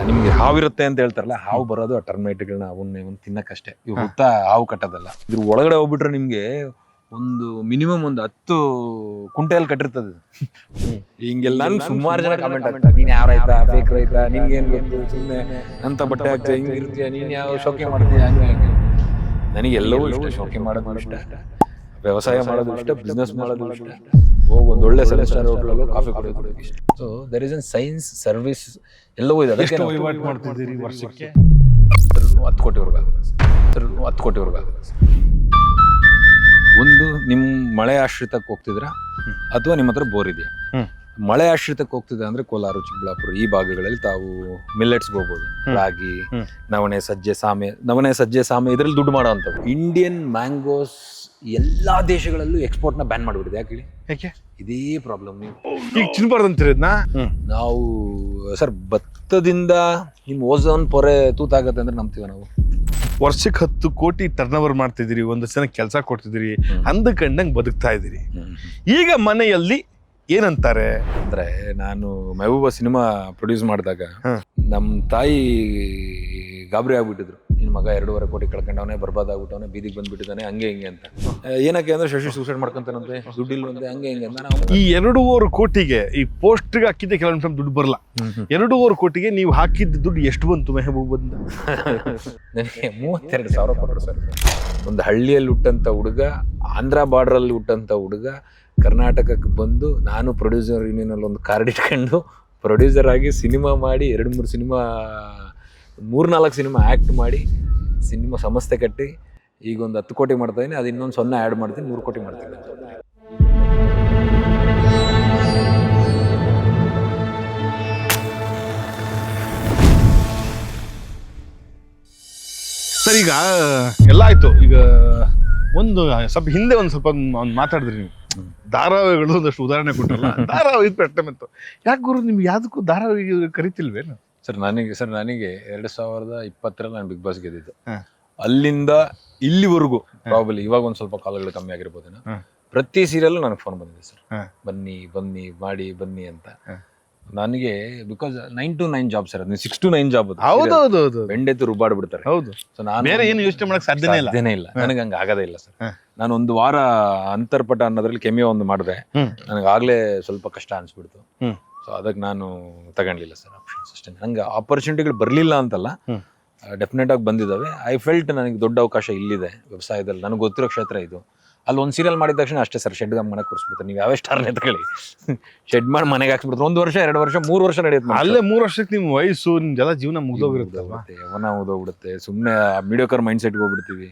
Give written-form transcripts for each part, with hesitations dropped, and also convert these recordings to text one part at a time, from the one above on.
ನಿಮ್ಗೆ ಹಾವಿರುತ್ತೆ ಅಂತ ಹೇಳ್ತಾರಲ್ಲ, ಹಾವು ಬರೋದು ಆ ಟರ್ಮೈಟ್ಗಳನ್ನ ಅವನ್ನ ತಿನ್ನಕ್ಕಷ್ಟೇ. ಇವ್ ಹುತ್ತ ಹಾವು ಕಟ್ಟೋದಲ್ಲ. ಇದ್ರ ಒಳಗಡೆ ಹೋಗ್ಬಿಟ್ರೆ ನಿಮ್ಗೆ ಒಂದು ಮಿನಿಮಮ್ ಒಂದು 10 ಕುಂಟೆಯಲ್ಲಿ ಕಟ್ಟಿರ್ತದೆ. ಹಿಂಗೆಲ್ಲ ನಾನು ಸುಮಾರು ಜನ ಕಮೆಂಟ್ ಆಗ್ತಾರೆ, ನೀನ್ ಯಾವ ರೈತ, ಫೇಕ್ ರೈತ, ನಿನ್ಗೇನ್ ಗೊತ್ತು, ಸುಮ್ಮನೆ ಅಂತ ಬಟ್ಟೆ ಹಾಕ್ತೀಯ, ಹಿಂಗಿರ್ತೀಯ, ನೀನ್ ಯಾವ ಶೋಕಿ ಮಾಡ್ತೀಯ, ಹಂಗೆ ಹಂಗೆ. ನನಗೆಲ್ಲವೂ ಇಷ್ಟ. ಶೋಕಿ ಮಾಡೋದು ಇಷ್ಟ, ವ್ಯವಸಾಯ ಮಾಡೋದು ಇಷ್ಟ, ಬಿಸ್ನೆಸ್ ಮಾಡೋದು ಇಷ್ಟ, ಹೋಗಿ ಒಂದು ಒಳ್ಳೆ 7 ಸ್ಟಾರ್ ಹೋಟೆಲ್ ಕಾಫಿ ಕುಡಿಯೋದು ಇಷ್ಟ. So there is an science, service ಎಲ್ಲವೂ ಇದೆ. ಅದಕ್ಕೆ ವಹಿವಾಟು ಮಾಡ್ತಿದ್ದೀರಿ ವರ್ಷಕ್ಕೆ? 10 ಕೋಟಿವರೆಗೂ ಆಗುತ್ತೆ ಸರ್. 10 ಕೋಟಿವರೆಗೂ ಆಗುತ್ತೆ ಸರ್. ಒಂದು ನಿಮ್ಮ ಮಳೆ ಆಶ್ರಿತಕ್ಕೆ ಹೋಗ್ತಿದ್ರ ಅಥವಾ ನಿಮ್ಮ ಹತ್ರ ಬೋರ್ ಇದೆಯಾ? ಮಳೆ ಆಶ್ರಿತಕ್ಕೆ ಹೋಗ್ತಿದೆ ಅಂದ್ರೆ ಕೋಲಾರ, ಚಿಕ್ಕಬಳ್ಳಾಪುರ ಈ ಭಾಗಗಳಲ್ಲಿ ತಾವು ಮಿಲ್ಲೆಟ್ಸ್ಗೆ ಹೋಗ್ಬೋದು. ರಾಗಿ, ನವಣೆ, ಸಜ್ಜೆ, ಸಾಮೆ ಇದ್ರಲ್ಲಿ ದುಡ್ಡು ಮಾಡೋ ಅಂಥವು. ಇಂಡಿಯನ್ ಮ್ಯಾಂಗೋಸ್ ಎಲ್ಲಾ ದೇಶಗಳಲ್ಲೂ ಎಕ್ಸ್ಪೋರ್ಟ್ನ ಬ್ಯಾನ್ ಮಾಡಿಬಿಟ್ಟಿದೆ. ಯಾಕೆ ಹೇಳಿ? ಯಾಕೆ? ಇದೇ ಪ್ರಾಬ್ಲಮ್. ಈಗ ತಿನ್ಬಾರ್ದಂತಿರೋದ್ನ ನಾವು ಸರ್ ಭತ್ತದಿಂದ ನಿಮ್ಮ ಓಝೋನ್ ಪೊರೆ ತೂತಾಗತ್ತೆ ಅಂದ್ರೆ ನಂಬ್ತೀವಿ ನಾವು. ವರ್ಷಕ್ಕೆ 10 ಕೋಟಿ ಟರ್ನ್ ಓವರ್ ಮಾಡ್ತಿದ್ದೀರಿ, ಒಂದು ಜನ ಕೆಲಸ ಕೊಡ್ತಿದ್ದೀರಿ, ಅಂದಕಂಡಂಗೆ ಬದುಕ್ತಾ ಇದ್ದೀರಿ. ಈಗ ಮನೆಯಲ್ಲಿ ಏನಂತಾರೆ ಅಂದ್ರೆ, ನಾನು ಮೆಹಬೂಬ ಸಿನಿಮಾ ಪ್ರೊಡ್ಯೂಸ್ ಮಾಡಿದಾಗ ನಮ್ಮ ತಾಯಿ ಗಾಬರಿ ಆಗ್ಬಿಟ್ಟಿದ್ರು. ನಿನ್ ಮಗ 2.5 ಕೋಟಿ ಕಳ್ಕೊಂಡವನೇ, ಬರ್ಬಾದಾಗ್ಬಿಟ್ಟವನೇ, ಬೀದಿಗೆ ಬಂದ್ಬಿಟ್ಟಿದ್ದಾನೆ, ಹಂಗೆ ಹಿಂಗೆ ಅಂತ. ಏನಕ್ಕೆ ಅಂದ್ರೆ ಶಶಿ ಸೂಸೈಡ್ ಮಾಡ್ಕೊಂತಾನಂತೆ, ದುಡ್ಡಿಲ್ವಂತೆ, ಹಂಗೆ ಹಿಂಗೆ ಅಂತ. ನಾವು ಈ 2.5 ಕೋಟಿಗೆ ಈ ಪೋಸ್ಟ್ಗೆ ಹಾಕಿದ್ದೆ ಕೆಲವೊಂದು ಟೈಮ್ ದುಡ್ಡು ಬರಲ್ಲ. 2.5 ಕೋಟಿಗೆ ನೀವು ಹಾಕಿದ್ದ ದುಡ್ಡು ಎಷ್ಟು ಬಂತು ಮೆಹಬೂಬಂದ? ನನಗೆ 32,000 ಕೊಟ್ಟರು ಸರ್. ಒಂದು ಹಳ್ಳಿಯಲ್ಲಿ ಹುಟ್ಟಂತ ಹುಡುಗ, ಆಂಧ್ರ ಬಾರ್ಡ್ರಲ್ಲಿ ಹುಟ್ಟಂತ ಹುಡುಗ, ಕರ್ನಾಟಕಕ್ಕೆ ಬಂದು ನಾನು ಪ್ರೊಡ್ಯೂಸರ್ ಯೂನಿಯನಲ್ಲಿ ಒಂದು ಕಾರ್ಡ್ ಇಟ್ಕೊಂಡು ಪ್ರೊಡ್ಯೂಸರ್ ಆಗಿ ಸಿನಿಮಾ ಮಾಡಿ 2-3 ಸಿನಿಮಾ, 3-4 ಸಿನಿಮಾ ಆ್ಯಕ್ಟ್ ಮಾಡಿ, ಸಿನಿಮಾ ಸಂಸ್ಥೆ ಕಟ್ಟಿ ಈಗ ಒಂದು 10 ಕೋಟಿ ಮಾಡ್ತಾಯಿದ್ದೀನಿ. ಅದು ಇನ್ನೊಂದು 0 ಆ್ಯಡ್ ಮಾಡ್ತೀನಿ, 100 ಕೋಟಿ ಮಾಡ್ತೀನಿ. ಸರ್, ಈಗ ಎಲ್ಲ ಆಯ್ತು. ಈಗ ಒಂದು ಸ್ವಲ್ಪ ಹಿಂದೆ ಒಂದು ಸ್ವಲ್ಪ ಮಾತಾಡಿದ್ರಿ ನೀವು, ಧಾರಾವಾಹಿಗಳು ಒಂದಷ್ಟು ಉದಾಹರಣೆ ಕೊಟ್ಟರಲ್ಲ. ಧಾರಾವಾಹಿ ಇತ್ತು, ಯಾಕೆ ಗುರು ನಿಮ್ಗೆ ಯಾವುದಕ್ಕೂ ಧಾರಾವಾಹಿ ಕರಿತಿಲ್ವೇನು? ಸರ್ ನನಗೆ 2020ರಲ್ಲಿ ನಾನು ಬಿಗ್ ಬಾಸ್ ಗೆದ್ದಿದ್ದು. ಅಲ್ಲಿಂದ ಇಲ್ಲಿವರೆಗೂ ಪ್ರಾಬಲಿ ಇವಾಗ ಒಂದು ಸ್ವಲ್ಪ ಕಾಲಗಳು ಕಮ್ಮಿ ಆಗಿರ್ಬೋದೇನೋ, ಪ್ರತಿ ಸೀರಿಯಲ್ ನನಗೆ ಫೋನ್ ಬಂದಿದೆ ಸರ್, ಬನ್ನಿ ಬನ್ನಿ ಮಾಡಿ ಬನ್ನಿ ಅಂತ. ನನಗೆ ಬಿಕಾಸ್ 9 to 9 ಜಾಬ್ ಸರ್, ಅದು 6 to 9 ಜಾಬ್. ಹೌದೌದು, ಬೆಂಡೆತ್ತು ರುಬ್ಬಾಡ್ಬಿಡ್ತಾರೆ. ಹೌದು. ಸೊ ನಾನು ಬೇರೆ ಏನು ಯೋಚನೆ ಮಾಡಕ್ ಸಾಧ್ಯನೇ ಇಲ್ಲ. ನನಗೆ ಹಂಗೆ ಆಗದೇ ಇಲ್ಲ ಸರ್. ನಾನು ಒಂದು ವಾರ ಅಂತರ್ಪಟ ಅನ್ನೋದ್ರಲ್ಲಿ ಕೆಮಿಯೋ ಒಂದು ಮಾಡಿದೆ. ನನಗೆ ಆಗ್ಲೇ ಸ್ವಲ್ಪ ಕಷ್ಟ ಅನ್ಸ್ಬಿಡ್ತು. ಸೊ ಅದಕ್ಕೆ ನಾನು ತಗೊಂಡ್ಲಿಲ್ಲ ಸರ್ ಆಪ್ಷನ್ಸ್ ಅಷ್ಟೇ. ನಂಗೆ ಆಪರ್ಚುನಿಟಿಗಳು ಬರಲಿಲ್ಲ ಅಂತಲ್ಲ, ಡೆಫಿನೆಟ್ ಆಗಿ ಬಂದಿದ್ದಾವೆ. ಐ ಫೆಲ್ಟ್ ನನಗೆ ದೊಡ್ಡ ಅವಕಾಶ ಇಲ್ಲಿದೆ ವ್ಯವಸಾಯದಲ್ಲಿ, ನನಗೆ ಗೊತ್ತಿರೋ ಕ್ಷೇತ್ರ ಇದು. ಅಲ್ಲಿ ಒಂದು ಸೀರಿಯಲ್ ಮಾಡಿದ ತಕ್ಷಣ ಅಷ್ಟೇ ಸರ್, ಶೆಡ್ಗೆ ಮನೆಗೆ ಕೂರಿಸ್ಬಿಡ್ತಾರೆ. ನೀವು ಯಾವ ಸ್ಟಾರ್ನೇ ತಗೊಳ್ಳಿ, ಶೆಡ್ ಮಾಡಿ ಮನೆಗೆ ಹಾಕ್ಸ್ಬಿಡ್ತಾರೆ. 1 ವರ್ಷ, 2 ವರ್ಷ, 3 ವರ್ಷ ನಡೆಯುತ್ತೆ. ಅಲ್ಲೇ 3 ವರ್ಷಕ್ಕೆ ನಿಮ್ಮ ವಯಸ್ಸು, ನಿಮ್ದೆಲ್ಲ ಜೀವನ ಮುಗಿದೋಗಿರುತ್ತೆ, ಯವನ ಮುಗಿದೋಗ್ಬಿಡುತ್ತೆ. ಸುಮ್ಮನೆ ಮೀಡಿಯೋಕರ್ ಮೈಂಡ್ ಸೆಟ್ಗೆ ಹೋಗ್ಬಿಡ್ತೀವಿ,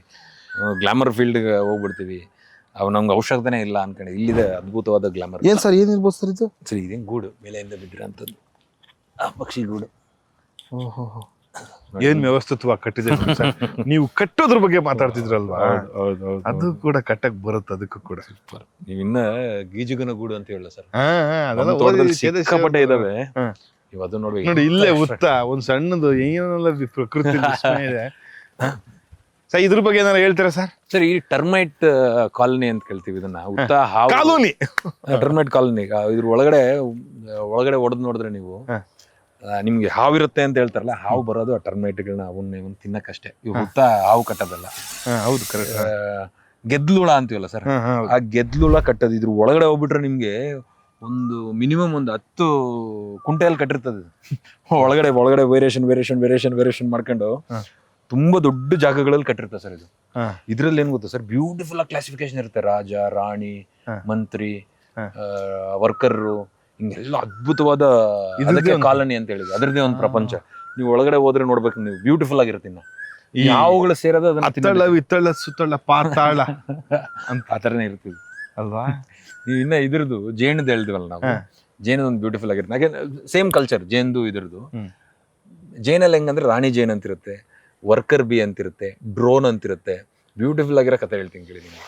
ಗ್ಲಾಮರ್ ಫೀಲ್ಡ್ಗೆ ಹೋಗ್ಬಿಡ್ತೀವಿ. ಅವು ನಮ್ಗೆ ಅವಶ್ಯಕತೆನೇ ಇಲ್ಲ ಅನ್ಕೊಂಡು. ಇಲ್ಲಿದೆ ಅದ್ಭುತವಾದ ಗ್ಲಾಮರ್. ಏನು ಸರ್, ಏನಿರ್ಬೋದು ಸರ್ ಇದು? ಸರ್ ಇದೇನು ಗೂಡು, ಮೇಲೆಯಿಂದ ಬಿದ್ದಿರೋಂಥದ್ದು ಆ ಪಕ್ಷಿ ಗೂಡು. ಓಹೋ, ಏನ್ ವ್ಯವಸ್ಥಿತವಾಗಿ ಕಟ್ಟಿದೆ ಸರ್. ನೀವು ಕಟ್ಟೋದ್ರ ಬಗ್ಗೆ ಮಾತಾಡ್ತಿದ್ರಲ್ವಾ, ಅದು ಕೂಡ ಕಟ್ಟಕ್ ಬರುತ್ತೆ. ಅದಕ್ಕೂ ಕೂಡ ನೀವು ಇನ್ನ ಗೀಜುಗನ ಗೂಡು ಅಂತ ಹೇಳ ಸರ್, ಸಿಕ್ಕಾಪಟ್ಟೆ ಇದಾವೆ. ನೀವು ಅದು ನೋಡಿ ಇಲ್ಲೇ ಉತ್ತ ಒಂದು ಸಣ್ಣದು ಏನೆಲ್ಲ ಪ್ರಕೃತಿ ಇದೆ ಸರ್. ಇದ್ರ ಬಗ್ಗೆ ಏನಾರ ಹೇಳ್ತೀರಾ ಸರ್? ಸರ್, ಈ ಟರ್ಮೈಟ್ ಕಾಲನಿ ಅಂತ ಕೇಳ್ತೀವಿ ಇದನ್ನ. ಉತ್ತ ಕಾಲೋನಿ, ಟರ್ಮೈಟ್ ಕಾಲನಿ. ಇದ್ರ ಒಳಗಡೆ ಒಡೆದು ನೋಡಿದ್ರೆ ನೀವು, ನಿಮ್ಗೆ ಹಾವಿರುತ್ತೆ ಅಂತ ಹೇಳ್ತಾರಲ್ಲ, ಹಾವು ಬರೋದು ಆ ಟರ್ಮೈಟ್ಗಳನ್ನ ಅವನ್ನ ತಿನ್ನಕ್ಕಷ್ಟೇ. ಇವ್ ಹುತ್ತ ಹಾವು ಕಟ್ಟೋದಲ್ಲ. ಹೌದು, ಕರೆಕ್ಟ್. ಗೆದ್ಲುಳ ಅಂತೀವಲ್ಲ ಸರ್, ಆ ಗೆದ್ಲುಳ ಕಟ್ಟೋದು. ಇದ್ರ ಒಳಗಡೆ ಹೋಗ್ಬಿಟ್ರೆ ನಿಮ್ಗೆ ಒಂದು ಮಿನಿಮಮ್ ಒಂದು 10 ಕುಂಟೆಯಲ್ಲಿ ಕಟ್ಟಿರ್ತದೆ. ಒಳಗಡೆ ವೇರಿಯೇಷನ್ ಮಾಡ್ಕೊಂಡು ತುಂಬಾ ದೊಡ್ಡ ಜಾಗಗಳಲ್ಲಿ ಕಟ್ಟಿರ್ತದೆ ಸರ್ ಇದು. ಇದ್ರಲ್ಲಿ ಏನ್ ಗೊತ್ತಾ ಸರ್, ಬ್ಯೂಟಿಫುಲ್ ಆಗಿ ಕ್ಲಾಸಿಫಿಕೇಶನ್ ಇರುತ್ತೆ. ರಾಜ, ರಾಣಿ, ಮಂತ್ರಿ, ವರ್ಕರ್ರು, ಹಿಂಗೆಲ್ಲ ಅದ್ಭುತವಾದ ಕಾಲನಿ ಅಂತ ಹೇಳಿದ್ರು. ಅದರದೇ ಒಂದು ಪ್ರಪಂಚ. ನೀವು ಒಳಗಡೆ ಹೋದ್ರೆ ನೋಡ್ಬೇಕು, ನೀವು ಬ್ಯೂಟಿಫುಲ್ ಆಗಿರುತ್ತೆ. ಇನ್ನ ಯಾವಗಳು ಸೇರೋದು ಅದನ್ನ ಇತ್ತಳ ಸುತ್ತಳ ಪಾತಾಳ ಅಂತ ಆ ಥರನೇ ಇರ್ತೀವಿ ಅಲ್ವಾ. ನೀವು ಇನ್ನ ಇದ್ರದ್ದು ಜೇನದು ಹೇಳ್ತೀವಲ್ಲ ನಾವು, ಜೇನದು ಒಂದು ಬ್ಯೂಟಿಫುಲ್ ಆಗಿರುತ್ತೆ. ಹಾಗೆ ಸೇಮ್ ಕಲ್ಚರ್ ಜೇನ್ದು ಇದ್ರದ್ದು. ಜೇನಲ್ಲಿ ಹೆಂಗಂದ್ರೆ ರಾಣಿ ಜೇನ್ ಅಂತಿರುತ್ತೆ, ವರ್ಕರ್ ಬಿ ಅಂತಿರುತ್ತೆ, ಡ್ರೋನ್ ಅಂತಿರುತ್ತೆ. ಬ್ಯೂಟಿಫುಲ್ ಆಗಿರೋ ಕಥೆ ಹೇಳ್ತೀನಿ ಕೇಳಿ. ನೀವು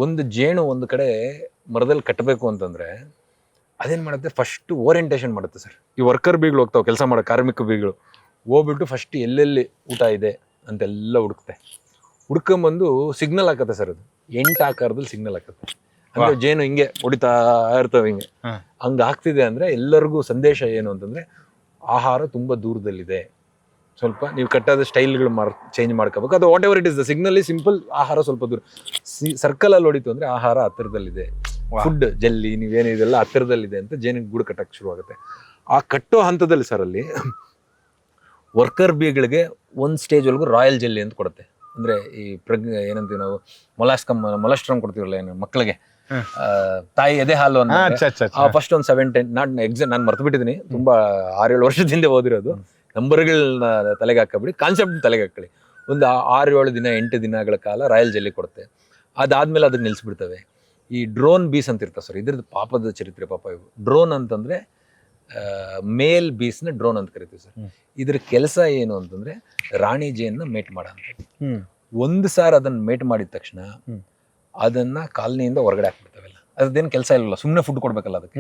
ಒಂದು ಜೇನು ಒಂದು ಕಡೆ ಮರದಲ್ಲಿ ಕಟ್ಟಬೇಕು ಅಂತಂದ್ರೆ ಅದೇನ್ ಮಾಡುತ್ತೆ, ಫಸ್ಟ್ ಓರಿಯಂಟೇಷನ್ ಮಾಡುತ್ತೆ ಸರ್. ಈ ವರ್ಕರ್ ಬಿಗಳು ಹೋಗ್ತಾವೆ ಕೆಲಸ ಮಾಡೋ, ಕಾರ್ಮಿಕ ಬಿಗಳು ಹೋಗ್ಬಿಟ್ಟು ಫಸ್ಟ್ ಎಲ್ಲೆಲ್ಲಿ ಊಟ ಇದೆ ಅಂತೆಲ್ಲ ಹುಡ್ಕೊಂಬಂದು ಸಿಗ್ನಲ್ ಹಾಕತ್ತೆ ಸರ್. ಅದು 8 ಆಕಾರದಲ್ಲಿ ಸಿಗ್ನಲ್ ಹಾಕತ್ತೆ. ಅಂದ್ರೆ ಜೇನು ಹಿಂಗೆ ಹೊಡಿತಾ ಇರ್ತವೆ, ಹಿಂಗೆ ಹಂಗ ಆಗ್ತಿದೆ ಅಂದ್ರೆ ಎಲ್ಲರಿಗೂ ಸಂದೇಶ ಏನು ಅಂತಂದ್ರೆ ಆಹಾರ ತುಂಬಾ ದೂರದಲ್ಲಿದೆ ಸ್ವಲ್ಪ ನೀವು ಕಟ್ಟಾದ ಸ್ಟೈಲ್ಗಳು ಚೇಂಜ್ ಮಾಡ್ಕೋಬೇಕು. ಅದು what ever it is the signal simple. ಆಹಾರ ಸ್ವಲ್ಪ ದೂರ ಸರ್ಕಲ್ ಅಲ್ಲಿ ಹೊಡಿತು ಅಂದ್ರೆ ಆಹಾರ ಹತ್ತಿರದಲ್ಲಿದೆ, ಫುಡ್ ಜಲ್ಲಿ ನೀವೇನಿದೆಲ್ಲ ಹತ್ತಿರದಲ್ಲಿದೆ ಅಂತ ಜೇನಿಗೆ ಗೂಡು ಕಟ್ಟಕ್ಕೆ ಶುರು ಆಗುತ್ತೆ. ಆ ಕಟ್ಟೋ ಹಂತದಲ್ಲಿ ಸರ್ ಅಲ್ಲಿ ವರ್ಕರ್ ಬೀಗಳಿಗೆ ಒಂದು ಸ್ಟೇಜ್ ವರೆಗೂ ರಾಯಲ್ ಜೆಲ್ಲಿ ಅಂತ ಕೊಡುತ್ತೆ. ಅಂದ್ರೆ ಈ ಏನಂತೀವಿ ನಾವು ಮೊಲಾಸ್ಟ್ರಮ್ ಕೊಡ್ತೀವಲ್ಲ ಏನು ಮಕ್ಕಳಿಗೆ, ತಾಯಿ ಎದೆ ಹಾಲು ಫಸ್ಟ್ ಒಂದು 7-10 ನಾನು ಮರ್ತು ಬಿಟ್ಟಿದ್ದೀನಿ, ತುಂಬಾ 6-7 ವರ್ಷದಿಂದ ಓದಿರೋದು. ನಂಬರ್ಗಳನ್ನ ತಲೆಗೆ ಹಾಕಬಿಡಿ, ಕಾನ್ಸೆಪ್ಟ್ ತಲೆಗೆ ಹಾಕೊಳ್ಳಿ. ಒಂದು 6-7 ದಿನ 8 ದಿನಗಳ ಕಾಲ ರಾಯಲ್ ಜೆಲ್ಲಿ ಕೊಡುತ್ತೆ. ಅದಾದ್ಮೇಲೆ ಅದನ್ನ ನಿಲ್ಸ್ಬಿಡ್ತವೆ. ಈ ಡ್ರೋನ್ ಬೀಸ್ ಅಂತ ಇರ್ತಾವೆ ಸರ್, ಇದ್ರದ್ದು ಪಾಪದ ಚರಿತ್ರೆ ಪಾಪ ಇವು. ಡ್ರೋನ್ ಅಂತಂದ್ರೆ ಮೇಲ್ ಬೀಸ್ನ ಡ್ರೋನ್ ಅಂತ ಕರಿತೀವಿ ಸರ್. ಇದ್ರ ಕೆಲಸ ಏನು ಅಂತಂದ್ರೆ ರಾಣಿ ಜೇನ್ನ ಮೇಟ್ ಮಾಡೋ ಅಂತ. ಒಂದು ಸಾರಿ ಅದನ್ನ ಮೇಟ್ ಮಾಡಿದ ತಕ್ಷಣ ಅದನ್ನ ಕಾಲನಿಯಿಂದ ಹೊರಗಡೆ ಹಾಕ್ಬಿಡ್ತಾವೆಲ್ಲ. ಅದೇನು ಕೆಲಸ ಇಲ್ಲಲ್ಲ, ಸುಮ್ಮನೆ ಫುಡ್ ಕೊಡ್ಬೇಕಲ್ಲ ಅದಕ್ಕೆ.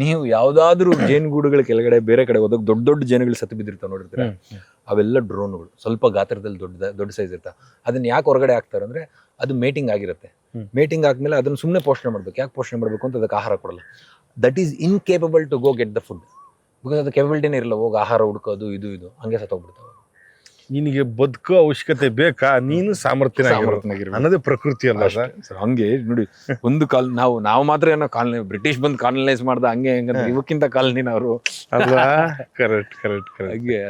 ನೀವು ಯಾವ್ದಾದ್ರು ಜೇನುಗೂಡುಗಳ ಕೆಳಗಡೆ ಬೇರೆ ಕಡೆ ಹೋದಾಗ ದೊಡ್ಡ ದೊಡ್ಡ ಜೇನುಗಳು ಸತ್ತು ಬಿದ್ದಿರ್ತಾವೆ ನೋಡಿರ್ತೀರ, ಅವೆಲ್ಲ ಡ್ರೋನ್ಗಳು. ಸ್ವಲ್ಪ ಗಾತ್ರದಲ್ಲಿ ದೊಡ್ಡ ಸೈಜ್ ಇರ್ತಾವೆ. ಅದನ್ನ ಯಾಕೆ ಹೊರಗಡೆ ಹಾಕ್ತಾರೆ ಅಂದ್ರೆ ಅದು ಮೇಟಿಂಗ್ ಆಗಿರುತ್ತೆ. ಮೇಟಿಂಗ್ ಆದ್ಮೇಲೆ ಅದನ್ನ ಸುಮ್ಮನೆ ಪೋಷಣೆ ಮಾಡ್ಬೇಕು. ಯಾಕೆ ಪೋಷಣೆ ಮಾಡ್ಬೇಕು ಅಂತ ಅದಕ್ಕೆ ಆಹಾರ ಕೊಡಲ್ಲ. That is incapable to go get the food, because ಅದು ಕೆಪಬಿಲಿಟಿನೇ ಇರಲ್ಲ. ಹೋಗಿ ಆಹಾರ ಹುಡ್ಕೋದು ಇದು ಹಂಗೆ ಸತ್ತೋಗ್ಬಿಡ್ತಾವೆ. ನಿನಗೆ ಬದುಕೋ ಅವಶ್ಯಕತೆ ಬೇಕಾ, ನೀನು ಸಾಮರ್ಥ್ಯನಾಗಿರ್ಬೇಕು ಅನ್ನೋದೇ ಪ್ರಕೃತಿ ಅಲ್ಲ ಸರ್. ಹಂಗೆ ನೋಡಿ, ಒಂದು ನಾವು ಮಾತ್ರ ಏನೋ ಕಾಲನಿ ಬ್ರಿಟಿಷ್ ಬಂದು ಕಾಲನೈಸ್ ಮಾಡ್ದ ಹಂಗೆ ಹೆಂಗಂದ್ರೆ ಇವಕ್ಕಿಂತ ಕಾಲನಿನವರು ಅಲ್ವಾ? ಕರೆಕ್ಟ್. ಹಾಗೆ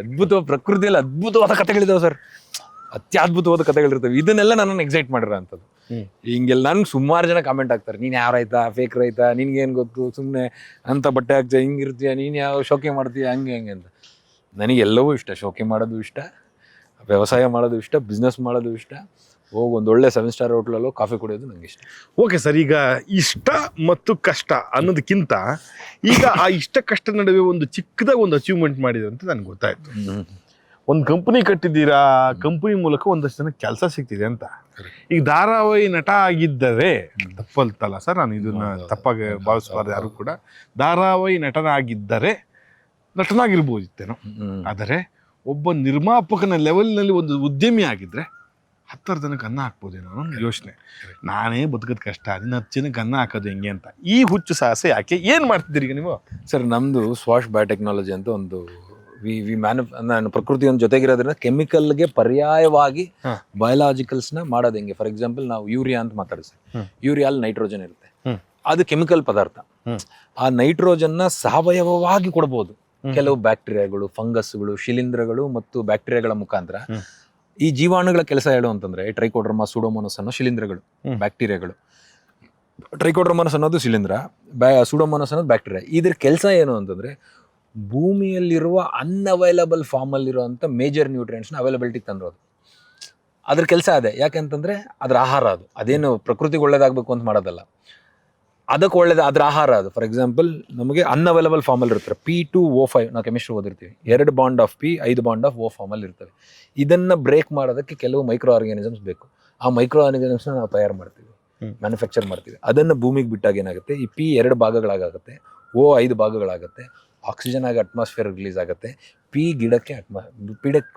ಪ್ರಕೃತಿಯಲ್ಲಿ ಅದ್ಭುತವಾದ ಕಥೆಗಳಿದಾವೆ ಸರ್, ಅತ್ಯದ್ಭುತವಾದ ಕಥೆಗಳಿರ್ತವೆ. ಇದನ್ನೆಲ್ಲ ನನ್ನನ್ನು ಎಕ್ಸೈಟ್ ಮಾಡಿರೋ ಅಂಥದ್ದು. ಹಿಂಗೆಲ್ಲ ನನ್ಗೆ ಸುಮಾರು ಜನ ಕಾಮೆಂಟ್ ಆಗ್ತಾರೆ, ನೀನ್ ಯಾವ ರೈತ, ಫೇಕ್ ರೈತ, ನಿನ್ಗೇನು ಗೊತ್ತು, ಸುಮ್ಮನೆ ಅಂತ ಬಟ್ಟೆ ಹಾಕ್ತೀಯ, ಹಿಂಗಿರ್ತೀಯ, ನೀನು ಯಾವ ಶೋಕಿ ಮಾಡ್ತೀಯ, ಹಂಗೆ ಅಂತ. ನನಗೆಲ್ಲವೂ ಇಷ್ಟ. ಶೋಕಿ ಮಾಡೋದು ಇಷ್ಟ, ವ್ಯವಸಾಯ ಮಾಡೋದು ಇಷ್ಟ, ಬಿಸ್ನೆಸ್ ಮಾಡೋದು ಇಷ್ಟ, ಹೋಗಿ ಒಂದೊಳ್ಳೆ 7 ಸ್ಟಾರ್ ಹೋಟ್ಲಲ್ಲೋ ಕಾಫಿ ಕುಡಿಯೋದು ನಂಗೆ ಇಷ್ಟ. ಓಕೆ ಸರ್, ಈಗ ಇಷ್ಟ ಮತ್ತು ಕಷ್ಟ ಅನ್ನೋದಕ್ಕಿಂತ ಈಗ ಆ ಇಷ್ಟ ಕಷ್ಟ ನಡುವೆ ಒಂದು ಚಿಕ್ಕದಾಗ ಒಂದು ಅಚೀವ್ಮೆಂಟ್ ಮಾಡಿದ್ರು ಅಂತ ನನಗೆ ಗೊತ್ತಾಯ್ತು. ಒಂದು ಕಂಪನಿ ಕಟ್ಟಿದ್ದೀರಾ, ಕಂಪನಿ ಮೂಲಕ ಒಂದಷ್ಟು ಜನ ಕೆಲಸ ಸಿಗ್ತಿದೆ ಅಂತ. ಈಗ ಧಾರಾವಾಹಿ ನಟ ಆಗಿದ್ದರೆ ತಪ್ಪಲ್ತಲ್ಲ ಸರ್, ನಾನು ಇದನ್ನ ತಪ್ಪಾಗಿ ಭಾವಿಸಬಾರ್ದು ಯಾರು ಕೂಡ. ಧಾರಾವಾಹಿ ನಟನಾಗಿದ್ದರೆ ನಟನಾಗಿರ್ಬೋದಿತ್ತೇನೋ, ಆದರೆ ಒಬ್ಬ ನಿರ್ಮಾಪಕನ ಲೆವೆಲ್ನಲ್ಲಿ ಒಂದು ಉದ್ಯಮಿ ಆಗಿದ್ರೆ 10 ಜನಕ್ಕೆ ಅನ್ನ ಹಾಕ್ಬೋದೇನೋ ಅನ್ನೋ ಯೋಚನೆ. ನಾನೇ ಬದುಕೋದು ಕಷ್ಟ, 10 ಜನಕ್ಕೆ ಅನ್ನ ಹಾಕೋದು ಹೆಂಗೆ ಅಂತ ಈ ಹುಚ್ಚು ಸಾಹಸ ಯಾಕೆ? ಏನು ಮಾಡ್ತಿದ್ದೀರಿ ಈಗ ನೀವು? ಸರ್, ನಮ್ಮದು ಸ್ವಾಶ್ ಬಯೋಟೆಕ್ನಾಲಜಿ ಅಂತ ಒಂದು ನಾನು ಪ್ರಕೃತಿಯ ಜೊತೆಗಿರೋದ್ರಿಂದ ಕೆಮಿಕಲ್ಗೆ ಪರ್ಯಾಯವಾಗಿ ಬಯೋಲಾಜಿಕಲ್ಸ್ನ ಮಾಡೋದು ಹೆಂಗೆ. ಫಾರ್ ಎಕ್ಸಾಂಪಲ್, ನಾವು ಯೂರಿಯಾ ಅಂತ ಮಾತಾಡಿಸಿ, ಯೂರಿಯಲ್ಲಿ ನೈಟ್ರೋಜನ್ ಇರುತ್ತೆ, ಅದು ಕೆಮಿಕಲ್ ಪದಾರ್ಥ. ಆ ನೈಟ್ರೋಜನ್ನ ಸಾವಯವವಾಗಿ ಕೊಡ್ಬೋದು ಕೆಲವು ಬ್ಯಾಕ್ಟೀರಿಯಾಗಳು, ಫಂಗಸ್ಗಳು, ಶಿಲೀಂಧ್ರಗಳು ಮತ್ತು ಬ್ಯಾಕ್ಟೀರಿಯಾಗಳ ಮುಖಾಂತರ. ಈ ಜೀವಾಣುಗಳ ಕೆಲಸ ಹೇಳು ಅಂತಂದ್ರೆ ಟ್ರೈಕೋಡರ್ಮಾ, ಸೂಡೋಮೋನಸ್ ಅನ್ನೋ ಶಿಲೀಂಧ್ರಗಳು, ಬ್ಯಾಕ್ಟೀರಿಯಾಗಳು. ಟ್ರೈಕೋಡರ್ಮೋನಸ್ ಅನ್ನೋದು ಶಿಲೀಂಧ್ರ, ಸೂಡೋಮೋನಸ್ ಅನ್ನೋದು ಬ್ಯಾಕ್ಟೀರಿಯಾ. ಇದ್ರ ಕೆಲಸ ಏನು ಅಂತಂದ್ರೆ ಭೂಮಿಯಲ್ಲಿರುವ ಅನ್ಅವೈಲಬಲ್ ಫಾರ್ಮಲ್ಲಿರುವಂಥ ಮೇಜರ್ ನ್ಯೂಟ್ರಿಯೆಂಟ್ಸ್ನ ಅವೈಲಬಿಲಿಟಿ ತಂದಿರೋದು. ಅದ್ರ ಕೆಲಸ ಅದೇ. ಯಾಕೆಂತಂದ್ರೆ ಅದ್ರ ಆಹಾರ ಅದು. ಅದೇನು ಪ್ರಕೃತಿಗೆ ಒಳ್ಳೇದಾಗಬೇಕು ಅಂತ ಮಾಡೋದಲ್ಲ, ಅದಕ್ಕೆ ಒಳ್ಳೇದು ಅದ್ರ ಆಹಾರ ಅದು. ಫಾರ್ ಎಕ್ಸಾಂಪಲ್, ನಮಗೆ ಅನ್ಅವೈಲಬಲ್ ಫಾರ್ಮಲ್ಲಿ ಇರ್ತಾರೆ P2O5, ನಾವು ಕೆಮಿಸ್ಟ್ರಿ ಓದಿರ್ತೀವಿ, 2 bond of P, 5 bond of O formally ಇರ್ತವೆ. ಇದನ್ನ ಬ್ರೇಕ್ ಮಾಡೋದಕ್ಕೆ ಕೆಲವು ಮೈಕ್ರೋ ಆರ್ಗ್ಯಾನಿಸಮ್ಸ್ ಬೇಕು. ಆ ಮೈಕ್ರೋ ಆರ್ಗ್ಯಾನಿಸಮ್ಸ್ನ ನಾವು ತಯಾರು ಮಾಡ್ತೀವಿ, ಮ್ಯಾನುಫ್ಯಾಕ್ಚರ್ ಮಾಡ್ತೀವಿ. ಅದನ್ನು ಭೂಮಿಗೆ ಬಿಟ್ಟಾಗ ಏನಾಗುತ್ತೆ, ಈ P 2 ಭಾಗಗಳಾಗುತ್ತೆ, O 5 ಭಾಗಗಳಾಗುತ್ತೆ, ಆಕ್ಸಿಜನ್ ಆಗಿ ಅಟ್ಮಾಸ್ಫಿಯರ್ ರಿಲೀಸ್ ಆಗುತ್ತೆ, P ಗಿಡಕ್ಕೆ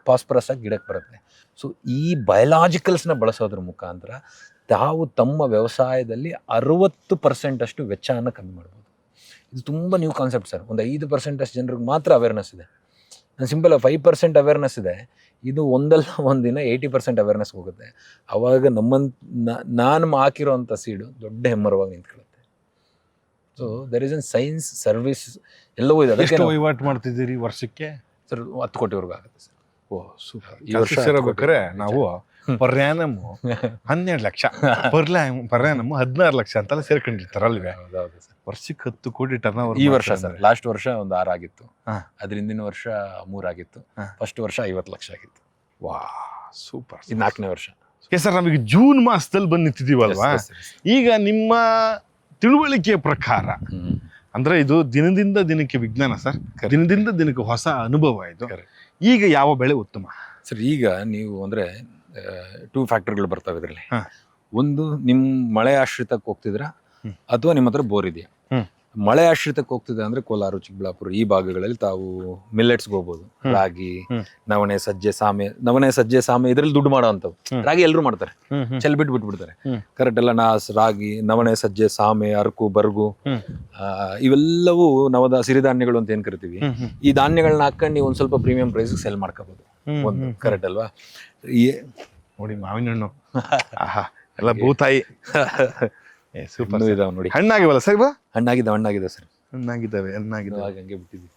ಫಾಸ್ಫರಸ್ ಆಗಿ ಗಿಡಕ್ಕೆ ಬರುತ್ತೆ. ಸೊ ಈ ಬಯೋಲಾಜಿಕಲ್ಸ್ನ ಬಳಸೋದ್ರ ಮುಖಾಂತರ ತಾವು ತಮ್ಮ ವ್ಯವಸಾಯದಲ್ಲಿ 60% ಅಷ್ಟು ವೆಚ್ಚವನ್ನು ಕಮ್ಮಿ ಮಾಡ್ಬೋದು. ಇದು ತುಂಬ ನ್ಯೂ ಕಾನ್ಸೆಪ್ಟ್ ಸರ್. ಒಂದು 5% ಅಷ್ಟು ಜನರಿಗೆ ಮಾತ್ರ ಅವೇರ್ನೆಸ್ ಇದೆ. ನಾನು ಸಿಂಪಲ್ 5% ಅವೇರ್ನೆಸ್ ಇದೆ. ಇದು ಒಂದಲ್ಲ ಒಂದಿನ 80% ಅವೇರ್ನೆಸ್ ಹೋಗುತ್ತೆ. ಅವಾಗ ನಾನು ಹಾಕಿರೋಂಥ ಸೀಡು ದೊಡ್ಡ ಹೆಮ್ಮರವಾಗಿ ನಿಂತ್ಕೊಳ್ಳುತ್ತೆ. So there is an science, service ಎಲ್ಲವೂ ಇದೆ. ಎಷ್ಟು ವಹಿವಾಟು ಮಾಡ್ತಿದ್ದೀರಿ ವರ್ಷಕ್ಕೆ? ಸರ್ 10 ಕೋಟಿವರೆಗೂ ಆಗುತ್ತೆ ಸರ್. ಓ ಸೂಪರ್. ಈ ವರ್ಷ ಸೇರಬೇಕಾದ್ರೆ ನಾವು ಪರ್ಯಾನಮ್ 12 ಲಕ್ಷ, ಪರ್ಯಾನಮ್ 16 ಲಕ್ಷ ಅಂತೆಲ್ಲ ಸೇರ್ಕೊಂಡಿರ್ತಾರಲ್ವೇ? ಹೌದು ಸರ್. ವರ್ಷಕ್ಕೆ 10 ಕೋಟಿ ಟರ್ನ್ ಓವರ್ ಈ ವರ್ಷ ಸರ್. ಲಾಸ್ಟ್ ವರ್ಷ ಒಂದು 6 ಆಗಿತ್ತು, ಅದ್ರ ಹಿಂದಿನ ವರ್ಷ 3 ಆಗಿತ್ತು, ಫಸ್ಟ್ ವರ್ಷ 50 ಲಕ್ಷ ಆಗಿತ್ತು. ವಾ ಸೂಪರ್. ಇದು 4ನೇ ವರ್ಷ. ಸರ್, ನಮಗೆ ಜೂನ್ ಮಾಸದಲ್ಲಿ ಬಂದು ನಿಂತಿದ್ದೀವಲ್ವಾ? ಈಗ ನಿಮ್ಮ ತಿಳುವಳಿಕೆಯ ಪ್ರಕಾರ ಅಂದ್ರೆ ಇದು ದಿನದಿಂದ ದಿನಕ್ಕೆ ವಿಜ್ಞಾನ ಸರ್, ದಿನದಿಂದ ದಿನಕ್ಕೆ ಹೊಸ ಅನುಭವ ಇದು. ಈಗ ಯಾವ ಬೆಳೆ ಉತ್ತಮ ಸರ್? ಈಗ ನೀವು ಅಂದ್ರೆ 2 ಫ್ಯಾಕ್ಟರ್ಗಳು ಬರ್ತವೆ ಇದರಲ್ಲಿ. ಒಂದು, ನಿಮ್ಮ ಮಳೆ ಆಶ್ರಿತಕ್ಕೆ ಹೋಗ್ತಿದ್ರ ಅಥವಾ ನಿಮ್ಮ ಹತ್ರ ಬೋರ್ ಇದೆಯಾ? ಮಳೆ ಆಶ್ರಿತಕ್ಕೆ ಹೋಗ್ತಿದೆ ಅಂದ್ರೆ ಕೋಲಾರ, ಚಿಕ್ಕಬಳ್ಳಾಪುರ ಈ ಭಾಗಗಳಲ್ಲಿ ತಾವು ಮಿಲ್ಲೆಟ್ಸ್ಗೆ ಹೋಗ್ಬೋದು. ರಾಗಿ, ನವಣೆ, ಸಜ್ಜೆ, ಸಾಮೆ ಇದ್ರಲ್ಲಿ ದುಡ್ಡು ಮಾಡೋ ಅಂತವು. ರಾಗಿ ಎಲ್ಲರೂ ಮಾಡ್ತಾರೆ, ಚೆಲ್ ಬಿಟ್ಬಿಡ್ತಾರೆ. ಕರೆಕ್ಟ್ ಎಲ್ಲ ನಾಸ್, ರಾಗಿ, ನವಣೆ, ಸಜ್ಜೆ, ಸಾಮೆ, ಅರ್ಕು, ಬರ್ಗು, ಇವೆಲ್ಲವೂ ಸಿರಿಧಾನ್ಯಗಳು ಅಂತ ಏನ್ ಕರಿತೀವಿ. ಈ ಧಾನ್ಯಗಳನ್ನ ಹಾಕೊಂಡು ನೀವು ಒಂದ್ ಸ್ವಲ್ಪ ಪ್ರೀಮಿಯಂ ಪ್ರೈಸ್ ಸೆಲ್ ಮಾಡ್ಕೋಬಹುದು. ಒಂದು ಕರೆಕ್ಟ್ ಅಲ್ವಾ? ನೋಡಿ ಮಾವಿನ ಹಣ್ಣು ಎಲ್ಲ ಭೂತಾಯಿ ಸೂಪರ್ ಇದಾವೆ ನೋಡಿ. ಹಣ್ಣಾಗಿವಲ್ಲ ಸರ್? ಹಣ್ಣಾಗಿದೆ ಸರ್, ಹಣ್ಣಾಗಿದ್ದಾವೆ ಹಂಗೆ ಬಿಟ್ಟಿದ್ವಿ.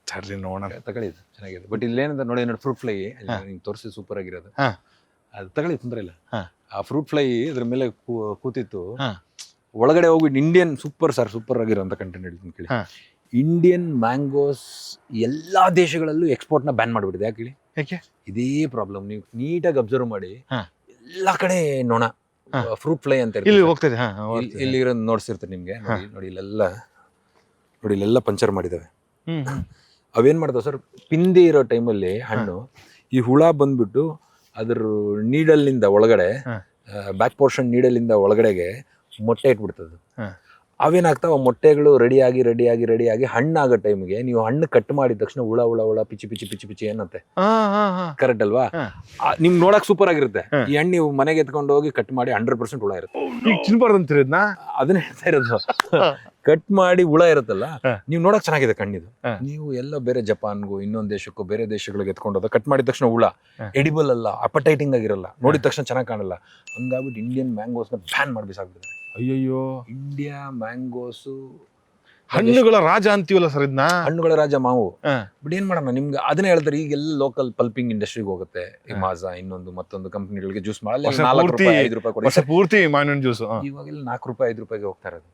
ಸರಿ ನೋಡೋಣ, ತಗೊಳ್ಳಿ, ಚೆನ್ನಾಗಿದೆ. ಬಟ್ ಇಲ್ಲಿ ಏನಂತ ನೋಡಿ ಫ್ರೂಟ್ ಫ್ಲೈ ನಿಮ್ಗೆ ತೋರಿಸಿ ಸೂಪರ್ ಆಗಿರೋದು. ಅದು ತಗೊಳ್ಳಿ, ತೊಂದರೆ ಇಲ್ಲ. ಆ ಫ್ರೂಟ್ ಫ್ಲೈ ಅದ್ರ ಮೇಲೆ ಕೂತಿತ್ತು. ಒಳಗಡೆ ಹೋಗ್ಬಿಟ್ಟು ಇಂಡಿಯನ್ ಸೂಪರ್ ಆಗಿರೋಂಥ ಕಂಟೆಂಟ್ ಹೇಳ್ತೀನಿ ಕೇಳಿ. ಇಂಡಿಯನ್ ಮ್ಯಾಂಗೋಸ್ ಎಲ್ಲಾ ದೇಶಗಳಲ್ಲೂ ಎಕ್ಸ್ಪೋರ್ಟ್ ನ ಬ್ಯಾನ್ ಮಾಡ್ಬಿಟ್ಟಿದೆ. ಯಾಕೆ? ಇದೇ ಪ್ರಾಬ್ಲಮ್. ನೀವು ನೀಟಾಗಿ ಅಬ್ಸರ್ವ್ ಮಾಡಿ, ಎಲ್ಲಾ ಕಡೆ ನೊಣ, ಫ್ರೂಟ್ ಫ್ಲೈ ಅಂತ ಇಲ್ಲಿ ಹೋಗ್ತದೆ. ಇಲ್ಲಿ ಇರೋದು ನೋಡ್ಸಿರ್ತಾರೆ ನಿಮ್ಗೆ. ನೋಡಿ ಇಲ್ಲೆಲ್ಲ ಪಂಚರ್ ಮಾಡಿದಾವೆ. ಅವೇನ್ ಮಾಡ್ತಾವ ಸರ್, ಪಿಂದಿ ಇರೋ ಟೈಮಲ್ಲಿ ಹಣ್ಣು ಈ ಹುಳ ಬಂದ್ಬಿಟ್ಟು ಅದ್ರ ನೀಡಲ್ಲಿಂದ ಒಳಗಡೆ, ಬ್ಯಾಕ್ ಪೋರ್ಷನ್ ನೀಡಲಿಂದ ಒಳಗಡೆಗೆ ಮೊಟ್ಟೆ ಇಟ್ಬಿಡ್ತದೆ. ಅವೇನಾಗ್ತಾವ, ಮೊಟ್ಟೆಗಳು ರೆಡಿಯಾಗಿ ಹಣ್ಣಾಗೋ ಟೈಮ್ಗೆ ನೀವು ಹಣ್ಣು ಕಟ್ ಮಾಡಿದ ತಕ್ಷಣ ಹುಳ ಪಿಚಿ ಏನಂತೆ. ಕರೆಕ್ಟ್ ಅಲ್ವಾ? ನಿಮ್ ನೋಡಕ್ ಸೂಪರ್ ಆಗಿರುತ್ತೆ. ಈ ಹಣ್ಣು ನೀವು ಮನೆಗೆ ಎತ್ಕೊಂಡು ಹೋಗಿ ಕಟ್ ಮಾಡಿ 100% ಹುಳ ಇರುತ್ತೆ. ಈಗ ತಿನ್ಬಾರ್ದಂತಿರೋದ್ನ ಅದನ್ನ ಹೇಳ್ತಾ ಇರೋದು. ಕಟ್ ಮಾಡಿ ಹುಳ ಇರುತ್ತಲ್ಲ, ನೀವು ನೋಡಕ್ ಚೆನ್ನಾಗಿದೆ ಕಣ್ಣಿದು. ನೀವು ಎಲ್ಲ ಬೇರೆ ಜಪಾನ್ಗೂ ಇನ್ನೊಂದ್ ದೇಶಕ್ಕೂ ಬೇರೆ ದೇಶಗಳಿಗೆ ಎತ್ಕೊಂಡೋದ ಕಟ್ ಮಾಡಿದ ತಕ್ಷಣ ಹುಳ ಎಡಿಬಲ್ ಅಲ್ಲ, ಅಪಟೈಟಿಂಗ್ ಆಗಿರಲ್ಲ, ನೋಡಿದ ತಕ್ಷಣ ಚೆನ್ನಾಗಿ ಕಾಣಲ್ಲ. ಹಂಗಾಗ್ಬಿಟ್ಟು ಇಂಡಿಯನ್ ಮ್ಯಾಂಗೋಸ್ನ ಬ್ಯಾನ್ ಮಾಡ್ಬಿಸಾಕ್ಬಿಟ್ಟಿದ್ದಾರೆ. ಅಯ್ಯಯ್ಯೋ, ಇಂಡಿಯಾ ಮ್ಯಾಂಗೋಸು ಹಣ್ಣುಗಳ ರಾಜ ಅಂತೀವಲ್ಲ ಸರ್ ಇದನ್ನ. ಹಣ್ಣುಗಳ ರಾಜ ಮಾವು. ಬಟ್ ಏನ್ ಮಾಡೋಣ, ನಿಮ್ಗೆ ಅದನ್ನ ಹೇಳ್ತಾರೆ. ಈಗೆಲ್ಲ ಲೋಕಲ್ ಪಲ್ಪಿಂಗ್ ಇಂಡಸ್ಟ್ರಿಗೆ ಹೋಗುತ್ತೆ. ಮಾಜಾ ಇನ್ನೊಂದು ಮತ್ತೊಂದು ಕಂಪನಿಗಳಿಗೆ ಜ್ಯೂಸ್ ಮಾಡಲ್ಲ, 4 ರೂಪಾಯಿ 5 ರೂಪಾಯಿ ಕೊಡಿ ಪೂರ್ತಿ ಮಾವಿನ ಜ್ಯೂಸ್. ಇವಾಗೆಲ್ಲ 4 ರೂಪಾಯಿ 5 ರೂಪಾಯಿಗೆ ಹೋಗ್ತಾ ಇರೋದು.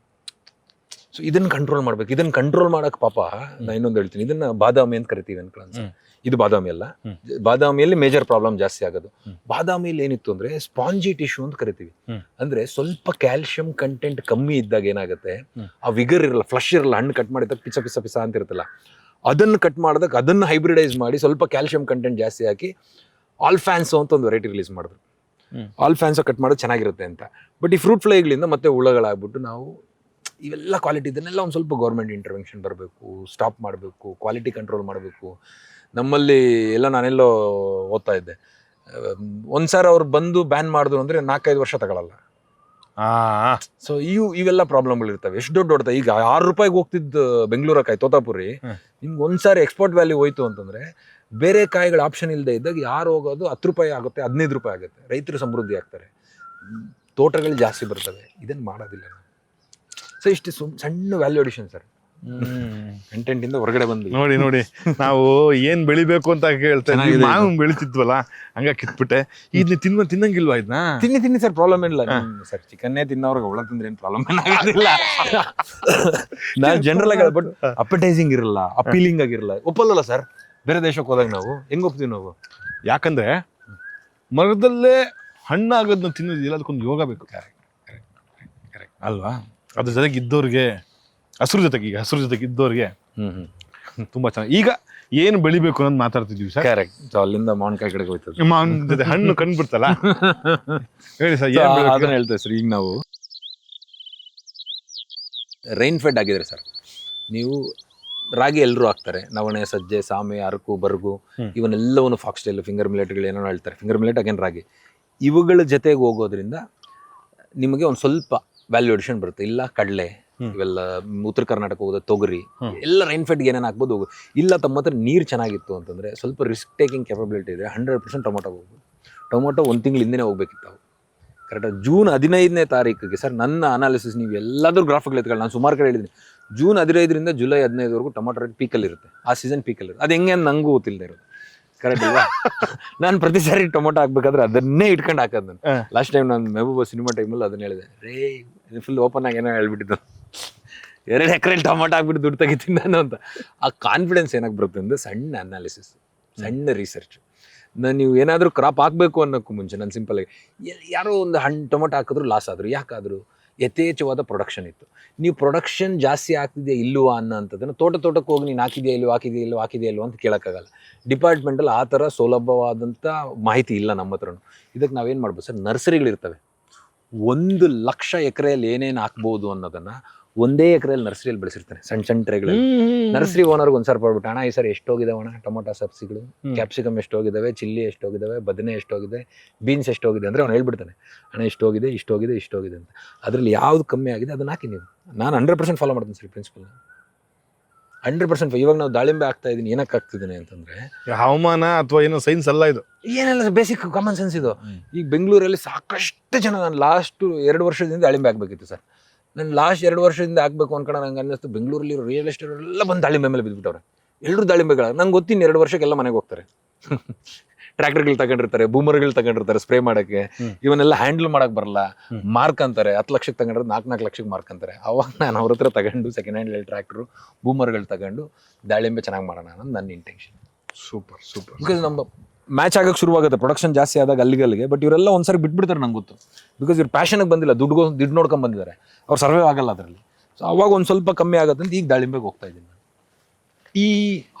ಸೊ ಇದನ್ನ ಕಂಟ್ರೋಲ್ ಮಾಡ್ಬೇಕು. ಇದನ್ನ ಕಂಟ್ರೋಲ್ ಮಾಡಕ್ ಪಾಪ ನಾ ಇನ್ನೊಂದು ಹೇಳ್ತೀನಿ, ಇದನ್ನ ಬಾದಾಮಿ ಅಂತ ಕರಿತೀವಿ ಅನ್ಕೊಳ್ಳ. ಇದು ಬಾದಾಮಿ ಅಲ್ಲ, ಬಾದಾಮಿಯಲ್ಲಿ ಮೇಜರ್ ಪ್ರಾಬ್ಲಮ್ ಜಾಸ್ತಿ ಆಗೋದು. ಬಾದಾಮಿಯಲ್ಲಿ ಏನಿತ್ತು ಅಂದ್ರೆ ಸ್ಪಾಂಜಿ ಟಿಶ್ಯೂ ಅಂತ ಕರಿತೀವಿ. ಅಂದ್ರೆ ಸ್ವಲ್ಪ ಕ್ಯಾಲ್ಸಿಯಂ ಕಂಟೆಂಟ್ ಕಮ್ಮಿ ಇದ್ದಾಗ ಏನಾಗುತ್ತೆ, ಆ ವಿಗರ್ ಇರಲ್ಲ, ಫ್ಲಶ್ ಇರಲ್ಲ. ಹಣ್ಣು ಕಟ್ ಮಾಡಿದಾಗ ಪಿಸ ಅಂತ ಇರುತ್ತಲ್ಲ, ಅದನ್ನ ಕಟ್ ಮಾಡಿದಾಗ ಅದನ್ನ ಹೈಬ್ರಿಡೈಸ್ ಮಾಡಿ ಸ್ವಲ್ಪ ಕ್ಯಾಲ್ಸಿಯಂ ಕಂಟೆಂಟ್ ಜಾಸ್ತಿ ಹಾಕಿ ಆಲ್ಫಾನ್ಸೋ ಅಂತ ಒಂದು ವೆರೈಟಿ ರಿಲೀಸ್ ಮಾಡಿದ್ರು. ಆಲ್ಫಾನ್ಸೋ ಕಟ್ ಮಾಡೋದು ಚೆನ್ನಾಗಿರುತ್ತೆ ಅಂತ. ಬಟ್ ಈ ಫ್ರೂಟ್ ಫ್ಲೈಗಳಿಂದ ಮತ್ತೆ ಹುಳಗಳಾಗ್ಬಿಟ್ಟು ನಾವು ಇವೆಲ್ಲ ಕ್ವಾಲಿಟಿ, ಇದನ್ನೆಲ್ಲ ಒಂದು ಸ್ವಲ್ಪ ಗೌರ್ಮೆಂಟ್ ಇಂಟರ್ವೆನ್ಷನ್ ಬರಬೇಕು, ಸ್ಟಾಪ್ ಮಾಡಬೇಕು, ಕ್ವಾಲಿಟಿ ಕಂಟ್ರೋಲ್ ಮಾಡಬೇಕು. ನಮ್ಮಲ್ಲಿ ನಾನೆಲ್ಲೋ ಓದ್ತಾ ಇದ್ದೆ, ಒಂದ್ಸಾರಿ ಅವ್ರು ಬಂದು ಬ್ಯಾನ್ ಮಾಡಿದ್ರು ಅಂದ್ರೆ 4-5 ವರ್ಷ ತಗೊಳಲ್ಲ. ಸೊ ಇವೆಲ್ಲ ಪ್ರಾಬ್ಲಮ್ಗಳು ಇರ್ತವೆ. ಎಷ್ಟು ದೊಡ್ಡ ಈಗ 6 ರೂಪಾಯಿಗೆ ಹೋಗ್ತಿದ್ದು ಬೆಂಗಳೂರಕಾಯಿ ತೋತಾಪುರಿ, ನಿಮ್ಗೆ ಒಂದ್ಸಾರಿ ಎಕ್ಸ್ಪೋರ್ಟ್ ವ್ಯಾಲ್ಯೂ ಹೋಯ್ತು ಅಂತಂದ್ರೆ ಬೇರೆ ಕಾಯಿಗಳ ಆಪ್ಷನ್ ಇಲ್ಲದೆ ಇದ್ದಾಗ ಯಾರು ಹೋಗೋದು 10 ರೂಪಾಯಿ ಆಗುತ್ತೆ, 15 ರೂಪಾಯಿ ಆಗುತ್ತೆ. ರೈತರು ಸಮೃದ್ಧಿ ಆಗ್ತಾರೆ, ತೋಟಗಳು ಜಾಸ್ತಿ ಬರ್ತವೆ. ಇದನ್ನ ಮಾಡೋದಿಲ್ಲ. ಸೊ ಇಷ್ಟು ಸಣ್ಣ ವ್ಯಾಲ್ಯೂ ಅಡಿಷನ್ ಸರ್, ಕಂಟೆಂಟ್ ಇಂದ ಹೊರಗಡೆ ಬಂದು ನೋಡಿ ನಾವು ಏನ್ ಬೆಳಿಬೇಕು ಅಂತ ಹೇಳ್ತಾ ನಾವು ಬೆಳಿತಿದ್ವಲ್ಲ, ಹಂಗ ಕಿತ್ಬಿಟ್ಟೆ. ಇದನ್ನ ತಿನ್ನಂಗಿಲ್ವಾ? ಇದನ್ನ ತಿನ್ನಿ ಸರ್, ಪ್ರಾಬ್ಲಮ್ ಏನಿಲ್ಲ ಸರ್. ಚಿಕನ್ನೇ ತಿನ್ನೋರ್ಗೆ ಒಳ ತಿಂದ್ರೆ ಏನ್ ಪ್ರಾಬ್ಲಮ್ ಏನಾಗೋದಿಲ್ಲ. ನಾನು ಜನರಲ್ ಆಗಿ ಬಟ್ ಅಪಟೈಸಿಂಗ್ ಇರಲ್ಲ, ಅಪೀಲಿಂಗ್ ಆಗಿರಲ್ಲ. ಒಪ್ಪಲ್ಲ ಸರ್. ಬೇರೆ ದೇಶಕ್ಕೆ ಹೋದಾಗ ನಾವು ಹೆಂಗ್ ಒಪ್ತೀವಿ ನಾವು? ಯಾಕಂದ್ರೆ ಮರದಲ್ಲೇ ಹಣ್ಣಾಗೋದನ್ನ ತಿನ್ನೋದಿಲ್ಲ, ಅದಕ್ಕೊಂದು ಯೋಗ ಬೇಕು ಅಲ್ವಾ? ಅದ್ರ ಜೊತೆಗೆ ಇದ್ದವ್ರಿಗೆ, ಹಸಿರು ಜೊತೆಗೆ ಇದ್ದವ್ರಿಗೆ ತುಂಬಾ ಚೆನ್ನಾಗಿ. ಈಗ ಏನು ಬೆಳಿಬೇಕು ಅನ್ನೋದು ಮಾತಾಡ್ತಿದ್ವಿ ಸರ್. ಕರೆಕ್ಟ್. ಸೊ ಅಲ್ಲಿಂದ ಮಾವಿನಕಾಯಿ ಕಡೆಗೆ ಹೋಯ್ತದೆ. ಮಾವಿನ ಜೊತೆ ಹಣ್ಣು ಕಂಡ್ಬಿಡ್ತಲ್ಲ, ಹೇಳಿ ಸರ್. ಅದನ್ನ ಹೇಳ್ತೇವೆ ಸರ್. ಈಗ ನಾವು ರೈನ್ ಫೆಡ್ ಆಗಿದ್ರೆ ಸರ್, ನೀವು ರಾಗಿ ಎಲ್ಲರೂ ಹಾಕ್ತಾರೆ, ನವಣೆ, ಸಜ್ಜೆ, ಸಾಮೆ, ಅರಕು, ಬರ್ಗು, ಇವನ್ನೆಲ್ಲವನ್ನು ಫಾಕ್ಸ್ಟೈಲ್, ಫಿಂಗರ್ ಮಿಲೆಟ್ಗಳು ಏನೋ ಹೇಳ್ತಾರೆ. ಫಿಂಗರ್ ಮಿಲೆಟ್ ಅಗೇನ್ ರಾಗಿ, ಇವುಗಳ ಜೊತೆಗೆ ಹೋಗೋದ್ರಿಂದ ನಿಮಗೆ ಒಂದು ಸ್ವಲ್ಪ ವ್ಯಾಲ್ಯೂ ಅಡಿಷನ್ ಬರುತ್ತೆ. ಇಲ್ಲ ಕಡಲೆ, ಇವೆಲ್ಲ ಉತ್ತರ ಕರ್ನಾಟಕ ಹೋಗೋದು, ತೊಗರಿ, ಎಲ್ಲ ರೈನ್ ಫೆಡ್ಗೆ ಏನೇನು ಹಾಕ್ಬೋದು. ಇಲ್ಲ ತಮ್ಮ ಹತ್ರ ನೀರು ಚೆನ್ನಾಗಿತ್ತು ಅಂತಂದರೆ, ಸ್ವಲ್ಪ ರಿಸ್ಕ್ ಟೇಕಿಂಗ್ ಕೆಪಬಿಲಿಟಿ ಇದೆ, 100% ಟೊಮೊಟೊ ಹೋಗ್ಬೋದು. ಟೊಮೊಟೊ 1 ತಿಂಗಳು ಹಿಂದೆ ಹೋಗ್ಬೇಕಿತ್ತು ಅವು. ಕರೆಕ್ಟಾಗಿ ಜೂನ್ 15ನೇ ತಾರೀಕಿಗೆ ಸರ್, ನನ್ನ ಅನಾಲಿಸಿಸ್, ನೀವು ಎಲ್ಲಾದರೂ ಗ್ರಾಫ್ಗಳು ಎತ್ಕೊಳ್ಳಿ, ನಾನು ಸುಮಾರು ಕಡೆ ಹೇಳಿದ್ದೀನಿ, ಜೂನ್ 15ರಿಂದ ಜುಲೈ 15ವರೆಗೂ ಟೊಮೊಟೊ ರೇಟ್ ಪೀಕಲ್ಲಿರುತ್ತೆ. ಆ ಸೀಸನ್ ಪೀಕಲ್ಲಿರುತ್ತೆ. ಅದು ಹೆಂಗೆ ಅಂತ ನಂಗೂ ಗೊತ್ತಿಲ್ಲದೆ ಇರೋದು. ಕರೆಕ್ಟ್ ಅಲ್ವಾ? ನಾನು ಪ್ರತಿ ಸಾರಿ ಟೊಮೊಟೊ ಹಾಕ್ಬೇಕಾದ್ರೆ ಅದನ್ನೇ ಇಟ್ಕೊಂಡು ಹಾಕೋದು. ನಾನು ಲಾಸ್ಟ್ ಟೈಮ್ ನಾನು ಮೆಹಬೂಬ ಸಿನಿಮಾ ಟೈಮಲ್ಲಿ ಅದನ್ನ ಹೇಳಿದೆ. ಫುಲ್ ಓಪನ್ ಆಗಿ ಏನೋ ಹೇಳ್ಬಿಟ್ಟಿದ್ದು, 2 ಎಕರೆಲಿ ಟೊಮೊಟೊ ಹಾಕ್ಬಿಟ್ಟು ದುಡ್ಡು ತೆಗಿತೀನಿ ನಾನು ಅಂತ. ಆ ಕಾನ್ಫಿಡೆನ್ಸ್ ಏನಕ್ಕೆ ಬರುತ್ತೆ ಅಂದರೆ ಸಣ್ಣ ಅನಾಲಿಸಿಸ್, ಸಣ್ಣ ರಿಸರ್ಚ್. ನೀವು ಏನಾದರೂ ಕ್ರಾಪ್ ಹಾಕಬೇಕು ಅನ್ನೋಕ್ಕೂ ಮುಂಚೆ ನಾನು ಸಿಂಪಲ್ ಆಗಿ ಯಾರೋ ಒಂದು ಟೊಮೊಟೊ ಹಾಕಿದ್ರು ಲಾಸ್ ಆದರು. ಯಾಕಾದರೂ? ಯಥೇಚ್ಛವಾದ ಪ್ರೊಡಕ್ಷನ್ ಇತ್ತು. ನೀವು ಪ್ರೊಡಕ್ಷನ್ ಜಾಸ್ತಿ ಆಗ್ತಿದೆಯಾ ಇಲ್ವಾ ಅನ್ನೋಂಥದ್ದನ್ನು ತೋಟಕ್ಕೆ ಹೋಗಿ ನೀನು ಹಾಕಿದೆಯಾ ಇಲ್ವೋ ಅಂತ ಕೇಳೋಕ್ಕಾಗಲ್ಲ. ಡಿಪಾರ್ಟ್ಮೆಂಟಲ್ಲಿ ಆ ಥರ ಸುಲಭವಾದಂಥ ಮಾಹಿತಿ ಇಲ್ಲ ನಮ್ಮ ಹತ್ರನೂ. ಇದಕ್ಕೆ ನಾವೇನು ಮಾಡ್ಬೋದು ಸರ್, ನರ್ಸರಿಗಳಿರ್ತವೆ. 1 ಲಕ್ಷ ಎಕರೆಯಲ್ಲಿ ಏನೇನು ಹಾಕ್ಬೋದು ಅನ್ನೋದನ್ನು ಒಂದೇ ಎಕರೆಯಲ್ಲಿ ನರ್ಸರಿಯಲ್ಲಿ ಬೆಳೆಸಿರ್ತಾನೆ ಸಣ್ಣ ಸಣ್ಣ ಟ್ರೇಗಳಲ್ಲಿ. ನರ್ಸರಿ ಓನರ್ಗೆ ಒಂದ್ಸಾರಿ ಬರ್ಬಿಟ್ಟು ಅಣ್ಣ ಈ ಸರ್ ಎಷ್ಟೋಗಿದಾವೆ ಅಣ್ಣ ಟೊಮೊಟೊ ಸಬ್ಸಿಗಳು, ಕ್ಯಾಪ್ಸಿಕಮ್ ಎಷ್ಟೋಗಿದಾವೆ, ಚಿಲ್ಲಿ ಎಷ್ಟೋಗಿದಾವೆ, ಬದನೆ ಎಷ್ಟೋಗಿದೆ, ಬೀನ್ಸ್ ಎಷ್ಟೋಗಿದೆ ಅಂದರೆ ಅವ್ನು ಹೇಳ್ಬಿಡ್ತಾನೆ ಅಣ್ಣ ಇಷ್ಟೋಗಿದೆ ಇಷ್ಟೋಗಿದೆ ಅಂತ. ಅದರಲ್ಲಿ ಯಾವ್ದು ಕಮ್ಮಿ ಆಗಿದೆ ಅದನ್ನ ಹಾಕಿ ನೀವು. ನಾನು 100% ಫಾಲೋ ಮಾಡ್ತೀನಿ ಸರ್ ಪ್ರಿನ್ಸಿಪಲ್. 100%. ಇವಾಗ ನಾವು ದಾಳಿಂಬೆ ಆಗ್ತಾ ಇದೀನಿ, ಏನಕ್ಕೆ ಆಗ್ತಿದ್ದೀನಿ ಅಂತಂದ್ರೆ ಹವಾಮಾನ ಅಥವಾ ಏನೋ ಸೈನ್ಸ್ ಅಲ್ಲ ಇದು, ಏನೆಲ್ಲ ಬೇಸಿಕ್ ಕಾಮನ್ ಸೆನ್ಸ್ ಇದು. ಈಗ ಬೆಂಗಳೂರಲ್ಲಿ ಸಾಕಷ್ಟು ಜನ, ನಾನು ಲಾಸ್ಟ್ 2 ವರ್ಷದಿಂದ ದಾಳಿಂಬೆ ಆಗಬೇಕಿತ್ತು ಸರ್. ನಾನು ಲಾಸ್ಟ್ 2 ವರ್ಷದಿಂದ ಆಗಬೇಕು ಅನ್ಕೊಂಡು ನಂಗೆ ಅನ್ನಿಸ್ತು, ಬೆಂಗಳೂರಲ್ಲಿ ರಿಯಲ್ ಎಸ್ಟೇಟ್ ಎಲ್ಲ ಬಂದು ದಾಳಿಂಬೆ ಮೇಲೆ ಬಿದ್ದುಬಿಟ್ಟವ್ರೆ. ಎಲ್ಲರೂ ದಾಳಿಂಬೆಗಳ ನಂಗೆ ಗೊತ್ತಿನ 2 ವರ್ಷಕ್ಕೆಲ್ಲ ಮನೆಗೆ ಹೋಗ್ತಾರೆ. ಟ್ರ್ಯಾಕ್ಟರ್ಗಳು ತಗೊಂಡಿರ್ತಾರೆ, ಬೂಮರ್ಗಳು ತಗೊಂಡಿರ್ತಾರೆ ಸ್ಪ್ರೇ ಮಾಡೋಕ್ಕೆ. ಇವನ್ನೆಲ್ಲ ಹ್ಯಾಂಡಲ್ ಮಾಡಕ್ ಬರಲ್ಲ, ಮಾರ್ಕ್ ಅಂತಾರೆ. 10 ಲಕ್ಷಕ್ಕೆ ತಗೊಂಡ್ರೆ 4 ಲಕ್ಷಕ್ಕೆ ಮಾರ್ಕ್ ಅಂತಾರೆ. ಅವಾಗ ನಾನು ಅವ್ರ ಹತ್ರ ತಗೊಂಡು ಸೆಕೆಂಡ್ ಹ್ಯಾಂಡ್ ಟ್ರ್ಯಾಕ್ಟರು ಬೂಮರ್ಗಳು ತಗೊಂಡು ದಾಳಿಂಬೆ ಚೆನ್ನಾಗಿ ಮಾಡೋಣ ಅನ್ನೋದು ನನ್ನ ಇಂಟೆನ್ಷನ್. ಸೂಪರ್. ಬಿಕಾಸ್ ನಮ್ಮ ಮ್ಯಾಚ್ ಆಗಕ್ಕೆ ಶುರುವಾಗುತ್ತೆ ಪ್ರೊಡಕ್ಷನ್ ಜಾಸ್ತಿ ಆದಾಗ ಅಲ್ಲಿಗೆ. ಬಟ್ ಇವರೆಲ್ಲ ಒಂದ್ಸರಿ ಬಿಟ್ಬಿಡ್ತಾರೆ ನಂಗೆ ಗೊತ್ತು. ಬಿಕಾಸ್ ಇವ್ರು ಪ್ಯಾಷನ್ಗೆ ಬಂದಿಲ್ಲ, ದುಡ್ಡು ನೋಡ್ಕೊಂಡ್ ಬಂದಿದ್ದಾರೆ, ಅವ್ರು ಸರ್ವೇ ಆಗಲ್ಲ ಅದರಲ್ಲಿ. ಸೊ ಅವಾಗ ಒಂದು ಸ್ವಲ್ಪ ಕಮ್ಮಿ ಆಗುತ್ತೆ ಅಂತ ಈಗ ದಾಳಿಂಬೆಗೆ ಹೋಗ್ತಾ ಇದ್ದೀನಿ. ಈ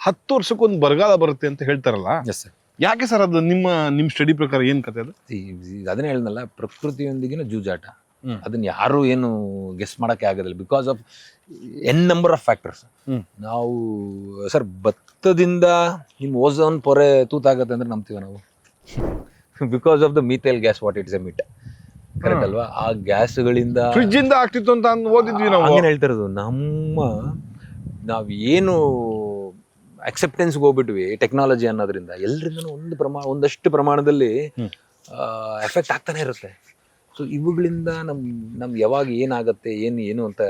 10 ವರ್ಷಕ್ಕೊಂದು ಬರಗಾಲ ಬರುತ್ತೆ ಅಂತ ಹೇಳ್ತಾರಲ್ಲ, ಎಸ್ ಸರ್. ಯಾಕೆ ಸರ್ ಅದು? ನಿಮ್ಮ ಸ್ಟಡಿ ಪ್ರಕಾರ ಏನ್ ಕತೆ ಅದು? ಅದನ್ನೇ ಹೇಳಿದ್ನಲ್ಲ, ಪ್ರಕೃತಿಯೊಂದಿಗಿನ ಜೂಜಾಟ. ಅದನ್ನ ಯಾರು ಏನು ಗೆಸ್ ಮಾಡಕ್ಕೆ ಆಗೋದಿಲ್ಲ because of number of factors. ನಾವು ಸರ್ ಭತ್ತದಿಂದ ನಿಮ್ಮ ಓಝೋನ್ ಪೊರೆ ತೂತಾಗತ್ತೆ ಅಂದ್ರೆ ನಂಬ್ತೀವಿ ನಾವು. Because of the methyl gas what it's a myth. Correct ಅಲ್ವಾ? ಆ ಗ್ಯಾಸ್ಗಳಿಂದ ಫ್ರಿಡ್ಜ್ ಇಂದ ಆಗ್ತಿತ್ತು ಅಂತ ಓದಿದ್ವಿ ನಾವು. ಹಂಗೇನು ಹೇಳ್ತಾ ಇರೋದು. ನಾವು ಏನು ಅಕ್ಸೆಪ್ಟೆನ್ಸ್ಗೆ ಹೋಗ್ಬಿಟ್ವಿ ಟೆಕ್ನಾಲಜಿ ಅನ್ನೋದ್ರಿಂದ, ಎಲ್ಲರಿಂದನೂ ಒಂದಷ್ಟು ಪ್ರಮಾಣದಲ್ಲಿ ಎಫೆಕ್ಟ್ ಆಗ್ತಾನೆ ಇರುತ್ತೆ. ಸೊ ಇವುಗಳಿಂದ ನಮ್ಗೆ ಯಾವಾಗ ಏನಾಗುತ್ತೆ ಏನು ಅಂತ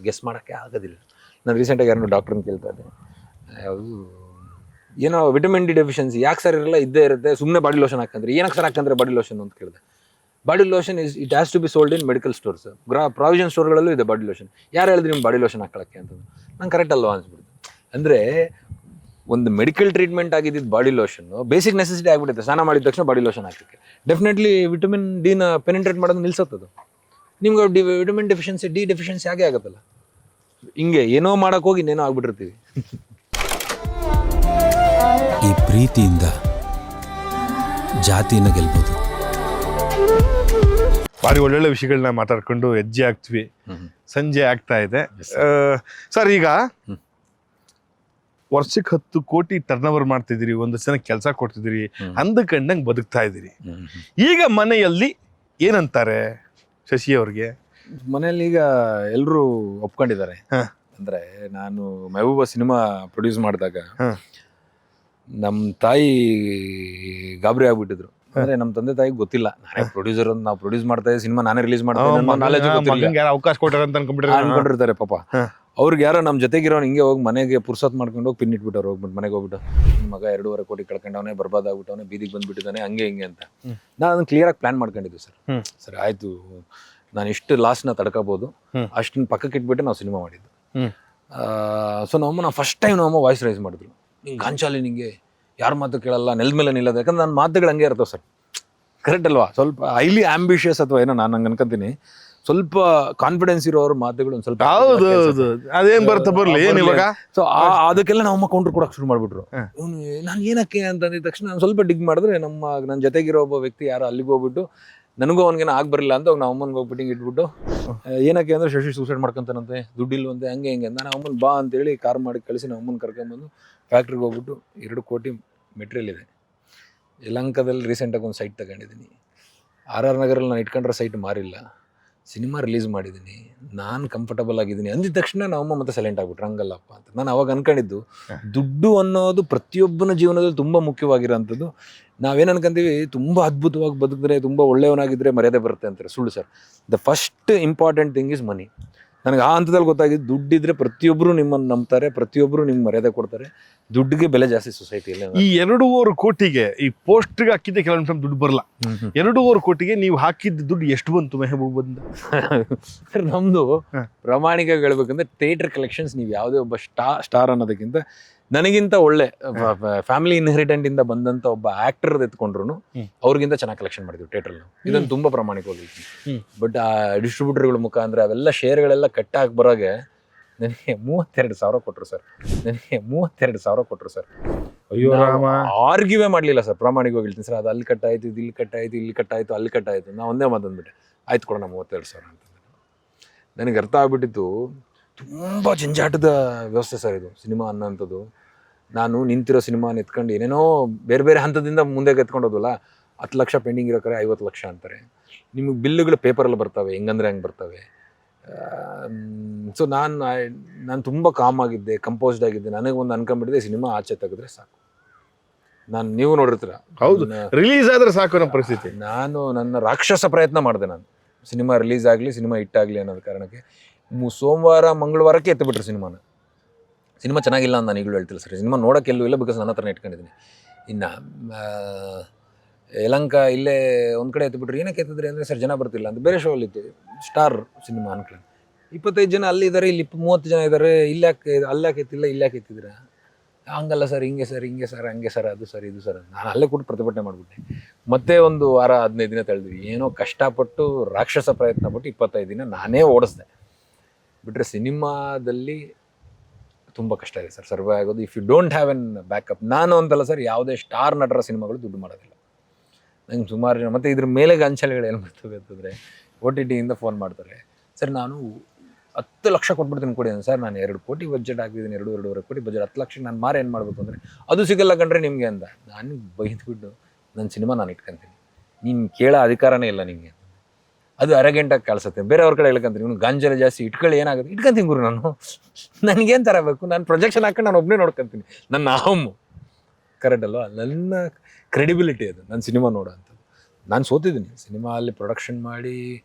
ಗೆಸ್ ಮಾಡೋಕ್ಕೆ ಆಗೋದಿಲ್ಲ. ನಾನು ರೀಸೆಂಟಾಗಿ ಯಾರನ್ನೋ ಡಾಕ್ಟ್ರನ್ನ ಕೇಳ್ತಾ ಇದ್ದೆ, ಯಾವುದು ಏನೋ ವಿಟಮಿನ್ ಡಿ ಡೆಫಿಷಿಯನ್ಸಿ ಯಾಕೆ ಸರ್ ಇರಲ್ಲ, ಇದ್ದೇ ಇರುತ್ತೆ, ಸುಮ್ಮನೆ ಬಾಡಿ ಲೋಷನ್ ಹಾಕಂದ್ರೆ ಏನಕ್ಕೆ ಸರ್ ಹಾಕಂದ್ರೆ ಬಾಡಿ ಲೋಷನ್ ಅಂತ ಕೇಳಿದೆ. Body lotion it has to be sold in medical stores, provision ಸ್ಟೋರ್ಗಳಲ್ಲೂ ಇದೆ ಬಾಡಿ ಲೋಷನ್. ಯಾರು ಹೇಳಿದ್ರೆ ನಿಮ್ಮ ಬಾಡಿ ಲೋಷನ್ ಹಾಕೊಳ್ಳೋಕ್ಕೆ ಅಂತ. ನಂಗೆ ಕರೆಕ್ಟ್ ಅಲ್ವಾ ಅನ್ಸ್ಬಿಡ್ತು. ಅಂದರೆ ಒಂದು ಮೆಡಿಕಲ್ ಟ್ರೀಟ್ಮೆಂಟ್ ಆಗಿದ್ದು ಬಾಡಿ ಲೋಷನ್ ಬೇಸಿಕ್ ನೆಸೆಸಿಟಿ ಆಗಿಬಿಡುತ್ತೆ. ಸ್ನಾನ ಮಾಡಿದ ತಕ್ಷಣ ಬಾಡಿ ಲೋಷನ್ ಹಾಕಕ್ಕೆ ಡೆಫಿನೆಟ್ಲಿ ವಿಟಮಿನ್ ಡಿನ ಪೆನಿಟ್ರೇಟ್ ಮಾಡೋದು ನಿಲ್ಸತ್ತದು. ನಿಮ್ಗೆ ವಿಟಮಿನ್ ಡೆಫಿಷಿಯನ್ಸಿ, ಡಿ ಡೆಫಿಷಿಯನ್ಸಿ ಆಗೇ ಆಗುತ್ತಲ್ಲ. ಹಿಂಗೆ ಏನೋ ಮಾಡಕ್ಕೆ ಹೋಗಿ ಇನ್ನೇನೋ ಆಗ್ಬಿಟ್ಟಿರ್ತೀವಿ. ಈ ಪ್ರೀತಿಯಿಂದ ಜಾತಿನ ಗೆಲ್ಬೋದು. ಭಾರಿ ಒಳ್ಳೊಳ್ಳೆ ವಿಷಯಗಳನ್ನ ಮಾತಾಡ್ಕೊಂಡು ಹೆಜ್ಜೆ ಆಗ್ತೀವಿ. ಸಂಜೆ ಆಗ್ತಾ ಇದೆ ಸರ್. ಈಗ ವರ್ಷಕ್ಕೆ 10 ಕೋಟಿ ಟರ್ನ್ ಓವರ್ ಮಾಡ್ತಿದ್ದೀರಿ, 1 ಜನ ಕೆಲಸ ಕೊಡ್ತಿದ್ದೀರಿ, ಅಂದಕಂಡಂಗೆ ಬದುಕ್ತಾ ಇದ್ದೀರಿ. ಈಗ ಮನೆಯಲ್ಲಿ ಏನಂತಾರೆ ಶಶಿ ಅವ್ರಿಗೆ? ಮನೆಯಲ್ಲಿ ಈಗ ಎಲ್ಲರೂ ಒಪ್ಕೊಂಡಿದ್ದಾರೆ. ಅಂದ್ರೆ ನಾನು ಮೆಹಬೂಬ ಸಿನಿಮಾ ಪ್ರೊಡ್ಯೂಸ್ ಮಾಡಿದಾಗ ನಮ್ಮ ತಾಯಿ ಗಾಬರಿ ಆಗ್ಬಿಟ್ಟಿದ್ರು. ಅಂದ್ರೆ ನಮ್ಮ ತಂದೆ ತಾಯಿಗೆ ಗೊತ್ತಿಲ್ಲ ನಾನೇ ಪ್ರೊಡ್ಯೂಸರ್ ಅಂತ. ನಾವು ಪ್ರೊಡ್ಯೂಸ್ ಮಾಡ್ತಾ ಇದ್ದೀವಿ ಸಿನಿಮಾ, ನಾನೇ ರಿಲೀಸ್ ಮಾಡ್ತಾ ಇದ್ದೀನಿ, ಅವಕಾಶ ಕೊಟ್ಟಾರ ಅಂತ ಅನ್ಕೊಂಡಿರ್ತಾರೆ ಪಾಪ. ಅವ್ರಿಗೆ ಯಾರೋ ನಮ್ಮ ಜೊತೆಗಿರೋನು ಹಿಂಗೆ ಹೋಗಿ ಮನೆಗೆ ಪುರ್ಸತ್ ಮಾಡ್ಕೊಂಡು ಹೋಗಿ ಪಿನ್ ಇಟ್ಬಿಟ್ಟವ್ರು. ಹೋಗ್ಬಿಟ್ಟು ಮನೆಗೆ ಹೋಗ್ಬಿಟ್ಟು ಮಗ 2.5 ಕೋಟಿ ಕಳ್ಕೊಂಡವನೇ, ಬರ್ಬಾದ್ ಆಗ್ಬಿಟ್ಟವನೇ, ಬೀದಿಗೆ ಬಂದ್ಬಿಟ್ಟಿದ್ದಾನೆ, ಹಂಗೆ ಹಿಂಗೆ ಅಂತ. ನಾನು ಅದನ್ನ ಕ್ಲಿಯರಾಗಿ ಪ್ಲಾನ್ ಮಾಡ್ಕೊಂಡಿದ್ದೆ ಸರ್. ಸರ್ ಆಯ್ತು, ನಾನು ಇಷ್ಟು ಲಾಸ್ನ ತಡ್ಕೋಬಹುದು, ಅಷ್ಟನ್ನ ಪಕ್ಕಕ್ಕೆ ಇಟ್ಬಿಟ್ಟು ನಾವು ಸಿನಿಮಾ ಮಾಡಿದ್ದು. ಸೊ ನಾವು ಫಸ್ಟ್ ಟೈಮ್ ನಮ್ಮಮ್ಮ ವಾಯ್ಸ್ ರೈಸ್ ಮಾಡಿದ್ರು, ನಿಂಗೆ ಗಾಂಚಾಲಿ, ನಿಂಗೆ ಯಾರ ಮಾತು ಕೇಳಲ್ಲ, ನೆಲದ ಮೇಲೆ ನಿಲ್ಲೋದು. ಯಾಕಂದ್ರೆ ನನ್ನ ಮಾತುಗಳು ಹಂಗೆ ಇರ್ತವೆ ಸರ್. ಕರೆಕ್ಟ್ ಅಲ್ವಾ? ಸ್ವಲ್ಪ ಹೈಲಿ ಆಂಬಿಷಿಯಸ್ ಅಥವಾ ಏನೋ ನಾನು ಹಂಗೆ ಅನ್ಕೊಂತೀನಿ. ಸ್ವಲ್ಪ ಕಾನ್ಫಿಡೆನ್ಸ್ ಇರೋರು ಮಾತುಗಳು ಒಂದು ಸ್ವಲ್ಪ ಅದೇನ್ ಬರ್ತಾ ಬರ್ಲಿ ಇವಾಗ. ಸೊ ಅದಕ್ಕೆಲ್ಲ ನಮ್ಮಮ್ಮ ಕೌಂಟರ್ ಕೊಡಕ್ಕೆ ಶುರು ಮಾಡ್ಬಿಟ್ರು. ನಾನು ಏನಕ್ಕೆ ಅಂತಂದಿದ ತಕ್ಷಣ ನಾನು ಸ್ವಲ್ಪ ಡಿಗ್ ಮಾಡಿದ್ರೆ ನನ್ನ ಜೊತೆಗಿರೋ ಒಬ್ಬ ವ್ಯಕ್ತಿ ಯಾರೋ ಅಲ್ಲಿಗೆ ಹೋಗ್ಬಿಟ್ಟು ನನಗೂ ಅವನಿಗೇನ ಆಗ್ಬರಲಿಲ್ಲ ಅಂತ ನಾವು ಅಮ್ಮನಿಗೆ ಹೋಗ್ಬಿಟ್ಟು ಇಟ್ಬಿಟ್ಟು, ಏನಕ್ಕೆ ಅಂದರೆ ಶಶಿ ಸೂಸೈಡ್ ಮಾಡ್ಕೊಂತಾನಂತೆ, ದುಡ್ಡಿಲ್ವಂತೆ, ಹಂಗೆ ಹಿಂಗೆ. ನಾನು ಅಮ್ಮನ ಬಾ ಅಂತೇಳಿ ಕಾರ್ ಮಾಡಿ ಕಳಿಸಿ ನಾವು ಅಮ್ಮನ ಕರ್ಕೊಂಬಂದು ಫ್ಯಾಕ್ಟ್ರಿಗೆ ಹೋಗ್ಬಿಟ್ಟು 2 ಕೋಟಿ ಮೆಟೀರಿಯಲ್ ಇದೆ. ಯಲಹಂಕದಲ್ಲಿ ರೀಸೆಂಟಾಗಿ ಒಂದು ಸೈಟ್ ತಗೊಂಡಿದ್ದೀನಿ. RR ನಗರಲ್ಲಿ ನಾನು ಇಟ್ಕೊಂಡ್ರೆ ಸೈಟ್ ಮಾರಿಲ್ಲ, ಸಿನಿಮಾ ರಿಲೀಸ್ ಮಾಡಿದ್ದೀನಿ, ನಾನು ಕಂಫರ್ಟಬಲ್ ಆಗಿದ್ದೀನಿ ಅಂದಿದ ತಕ್ಷಣ ನಾವಮ್ಮ ಮತ್ತೆ ಸೈಲೆಂಟ್ ಆಗ್ಬಿಟ್ರು. ಹಂಗಲ್ಲಪ್ಪ ಅಂತ ನಾನು ಅವಾಗ ಅನ್ಕೊಂಡಿದ್ದು, ದುಡ್ಡು ಅನ್ನೋದು ಪ್ರತಿಯೊಬ್ಬನ ಜೀವನದಲ್ಲಿ ತುಂಬ ಮುಖ್ಯವಾಗಿರೋಂಥದ್ದು. ನಾವೇನು ಅನ್ಕೊಂತೀವಿ, ತುಂಬ ಅದ್ಭುತವಾಗಿ ಬದುಕಿದ್ರೆ, ತುಂಬ ಒಳ್ಳೆಯವನಾಗಿದ್ದರೆ ಮರ್ಯಾದೆ ಬರುತ್ತೆ ಅಂತಾರೆ. ಸುಳ್ಳು sir. The first important thing is money. ನನಗೆ ಆ ಹಂತದಲ್ಲಿ ಗೊತ್ತಾಗಿದ್ದು, ದುಡ್ಡಿದ್ರೆ ಪ್ರತಿಯೊಬ್ಬರು ನಿಮ್ಮನ್ನು ನಂಬ್ತಾರೆ, ಪ್ರತಿಯೊಬ್ಬರು ನಿಮ್ಗೆ ಮರ್ಯಾದೆ ಕೊಡ್ತಾರೆ. ದುಡ್ಡಿಗೆ ಬೆಲೆ ಜಾಸ್ತಿ ಸೊಸೈಟಿಯಲ್ಲಿ. ಈ 2.5 ಕೋಟಿಗೆ ಈ ಪೋಸ್ಟ್ಗೆ ಹಾಕಿದ್ದೆ ಕೆಲವೊಂದು ಟೈಮ್ ದುಡ್ಡು ಬರಲ್ಲ. 2.5 ಕೋಟಿಗೆ ನೀವು ಹಾಕಿದ್ದ ದುಡ್ಡು ಎಷ್ಟು ಬಂತು ಮೆಹಬೂಬ್ ಬಂದ? ನಮ್ದು ಪ್ರಾಮಾಣಿಕ ಹೇಳ್ಬೇಕಂದ್ರೆ ಥಿಯೇಟರ್ ಕಲೆಕ್ಷನ್ಸ್, ನೀವು ಯಾವುದೇ ಒಬ್ಬ ಸ್ಟಾರ್ ಅನ್ನೋದಕ್ಕಿಂತ ನನಗಿಂತ ಒಳ್ಳೆ ಫ್ಯಾಮಿಲಿ ಇನ್ಹೆರಿಟೆಂಟ್ ಇಂದ ಬಂದಂತ ಒಬ್ಬ ಆಕ್ಟರ್ ಎತ್ಕೊಂಡ್ರು ಅವ್ರಿಗಿಂತ ಚೆನ್ನಾಗಿ ಕಲೆಕ್ಷನ್ ಮಾಡಿದ್ವಿ ಥಿಯೇಟರ್. ಇದನ್ನು ತುಂಬಾ ಪ್ರಾಮಾಣಿಕವಾಗಿ. ಬಟ್ ಆ ಡಿಸ್ಟ್ರಿಬ್ಯೂಟರ್ಗಳ ಮುಖಾಂತರ ಅವೆಲ್ಲ ಶೇರ್ಗಳೆಲ್ಲ ಕಟ್ಟಾಗಿ ಬರೋಗೆ ನನಗೆ 32,000 ಕೊಟ್ಟರು ಸರ್. ಅಯ್ಯೋ ರಾಮ. ಆರ್ಗ್ಯೂವೇ ಮಾಡಲಿಲ್ಲ ಸರ್, ಪ್ರಾಮಾಣಿಕವಾಗಿ ಹೇಳ್ತೀನಿ ಸರ್. ಅದು ಅಲ್ಲಿ ಕಟ್ಟಾಯ್ತು, ಇದು ಇಲ್ಲಿ ಕಟ್ಟಾಯ್ತು, ಇಲ್ಲಿ ಕಟ್ಟಾಯ್ತು, ಅಲ್ಲಿ ಕಟ್ಟಾಯ್ತು. ನಾ ಒಂದೇ ಮಾತಂದ್ಬಿಟ್ಟೆ, ಆಯ್ತು ಕೊಡೋಣ 32,000 ಅಂತ. ನನಗೆ ಅರ್ಥ ಆಗ್ಬಿಟ್ಟಿತ್ತು, ತುಂಬ ಜಂಜಾಟದ ವ್ಯವಸ್ಥೆ ಸರ್ ಇದು ಸಿನಿಮಾ ಅನ್ನೋಂಥದ್ದು. ನಾನು ನಿಂತಿರೋ ಸಿನಿಮಾನ ಎತ್ಕೊಂಡು ಏನೇನೋ ಬೇರೆ ಬೇರೆ ಹಂತದಿಂದ ಮುಂದೆ ಎತ್ಕೊಂಡು ಹೋದಲ್ಲ, 10 ಲಕ್ಷ ಪೆಂಡಿಂಗ್ ಇರೋ ಕಡೆ 50 ಲಕ್ಷ ಅಂತಾರೆ. ನಿಮಗೆ ಬಿಲ್ಲುಗಳು ಪೇಪರಲ್ಲಿ ಬರ್ತವೆ, ಹೆಂಗಂದ್ರೆ ಹಂಗೆ ಬರ್ತವೆ. ಸೊ ನಾನು ತುಂಬ ಕಾಮ್ ಆಗಿದ್ದೆ, ಕಂಪೋಸ್ಡ್ ಆಗಿದ್ದೆ. ನನಗೆ ಒಂದು ಅನ್ಕೊಂಡ್ಬಿಟ್ಟಿದೆ, ಸಿನಿಮಾ ಆಚೆ ತೆಗೆದ್ರೆ ಸಾಕು. ನೀವು ನೋಡಿರ್ತೀರ, ಹೌದು, ರಿಲೀಸ್ ಆದ್ರೆ ಸಾಕು ನಮ್ಮ ಪರಿಸ್ಥಿತಿ. ನಾನು ನನ್ನ ರಾಕ್ಷಸ ಪ್ರಯತ್ನ ಮಾಡಿದೆ. ನಾನು ಸಿನಿಮಾ ರಿಲೀಸ್ ಆಗಲಿ, ಸಿನಿಮಾ ಹಿಟ್ಟಾಗಲಿ ಅನ್ನೋದು ಕಾರಣಕ್ಕೆ ಸೋಮವಾರ ಮಂಗಳವಾರಕ್ಕೆ ಎತ್ತುಬಿಟ್ರು ಸಿನಿಮಾನ. ಸಿನಿಮಾ ಚೆನ್ನಾಗಿಲ್ಲ ಅಂತ ನಾನು ಈಗಲೂ ಹೇಳ್ತಿಲ್ಲ ಸರ್, ಸಿನಿಮಾ ನೋಡೋಕೆ ಎಲ್ಲೂ ಇಲ್ಲ, ಬಿಕಾಸ್ ನನ್ನ ಹತ್ರನೇ ಇಟ್ಕೊಂಡಿದ್ದೀನಿ. ಇನ್ನು ಯಲಂಕ ಇಲ್ಲೇ ಒಂದು ಕಡೆ ಎತ್ತುಬಿಟ್ರು. ಏನಕ್ಕೆ ಎತ್ತಿದ್ರಿ ಅಂದರೆ ಸರ್ ಜನ ಬರ್ತಿಲ್ಲ ಅಂತ. ಬೇರೆ ಶೋ ಅಲ್ಲಿತ್ತು, ಸ್ಟಾರ್ ಸಿನಿಮಾ ಅನ್ಕೊಂಡು 25 ಜನ ಅಲ್ಲಿ ಇದ್ದಾರೆ, ಇಲ್ಲಿ 30 ಜನ ಇದ್ದಾರೆ, ಇಲ್ಲಾಕೆ ಅಲ್ಲಾಕೆ ಎತ್ತಿಲ್ಲ, ಇಲ್ಲಾಕೆ ಎತ್ತಿದ್ರ? ಹಂಗಲ್ಲ ಸರ್, ಹಿಂಗೆ ಸರ್, ಹಿಂಗೆ ಸರ್, ಹಂಗೆ ಸರ್, ಅದು ಸರ್, ಇದು ಸರ್. ನಾನು ಅಲ್ಲೇ ಕೂಡ ಪ್ರತಿಭಟನೆ ಮಾಡಿಬಿಟ್ಟೆ. ಮತ್ತೆ ಒಂದು ವಾರ 15 ದಿನ ತಳೆದ್ವಿ. ಏನೋ ಕಷ್ಟಪಟ್ಟು ರಾಕ್ಷಸ ಪ್ರಯತ್ನ ಪಟ್ಟು 25 ದಿನ ನಾನೇ ಓಡಿಸ್ದೆ. ಬಿಟ್ಟರೆ ಸಿನಿಮಾದಲ್ಲಿ ತುಂಬ ಕಷ್ಟ ಇದೆ ಸರ್ ಸರ್ವೈವ್ ಆಗೋದು, if you don't have an backup. ನಾನು ಅಂತಲ್ಲ ಸರ್, ಯಾವುದೇ ಸ್ಟಾರ್ ನಟರ ಸಿನಿಮಾಗಳು ದುಡ್ಡು ಮಾಡೋದಿಲ್ಲ. ನಂಗೆ ಸುಮಾರು ಜನ ಮತ್ತು ಇದ್ರ ಮೇಲೆ ಗಾಂಚಲಿಗಳು ಏನು ಬರ್ತವೆ ಅಂತಂದರೆ, OTT ಇಂದ ಫೋನ್ ಮಾಡ್ತಾರೆ, ಸರ್ ನಾನು 10 ಲಕ್ಷ ಕೊಟ್ಬಿಡ್ತೀನಿ ಕೊಡಿ ಸರ್, ನಾನು 2 ಕೋಟಿ ಬಜೆಟ್ ಹಾಕಿದ್ದೀನಿ, 2-2.5 ಕೋಟಿ ಬಜೆಟ್, 10 ಲಕ್ಷ ನಾನು ಮಾರು ಏನು ಮಾಡಬೇಕು ಅಂದರೆ, ಅದು ಸಿಗಲ್ಲ ಕಂಡ್ರೆ ನಿಮಗೆ ಅಂದ. ನಾನು ಬೈದ್ಬಿಟ್ಟು ನನ್ನ ಸಿನಿಮಾ ನಾನು ಇಟ್ಕೊಂತೀನಿ, ನೀನು ಕೇಳೋ ಅಧಿಕಾರನೇ ಇಲ್ಲ ನಿಮಗೆ. ಅದು ಅರಗೆಂಟಾಗಿ ಕಾಣಿಸುತ್ತೆ. ಬೇರೆಯವ್ರ ಕಡೆ ಹೇಳ್ಕೊಂತೀನಿ, ಇವ್ನು ಗಾಂಜಲ ಜಾಸ್ತಿ ಇಟ್ಕೊಳ್ಳಿ, ಏನಾಗುತ್ತೆ ಇಟ್ಕೊಂತೀನಿ ಗುರು, ನಾನು ನನಗೇನು ತರಬೇಕು, ನಾನು ಪ್ರೊಜೆಕ್ಷನ್ ಹಾಕೊಂಡು ನಾನು ಒಬ್ಬನೇ ನೋಡ್ಕೊತೀನಿ. ನನ್ನ ಅಹಮ್ಮು ಕರೆಕ್ಟ್ ಅಲ್ವಾ, ನನ್ನ ಕ್ರೆಡಿಬಿಲಿಟಿ ಅದು ನನ್ನ ಸಿನಿಮಾ ನೋಡೋ ಅಂಥದ್ದು. ನಾನು ಸೋತಿದ್ದೀನಿ ಸಿನಿಮಾ ಅಲ್ಲಿ ಪ್ರೊಡಕ್ಷನ್ ಮಾಡಿ.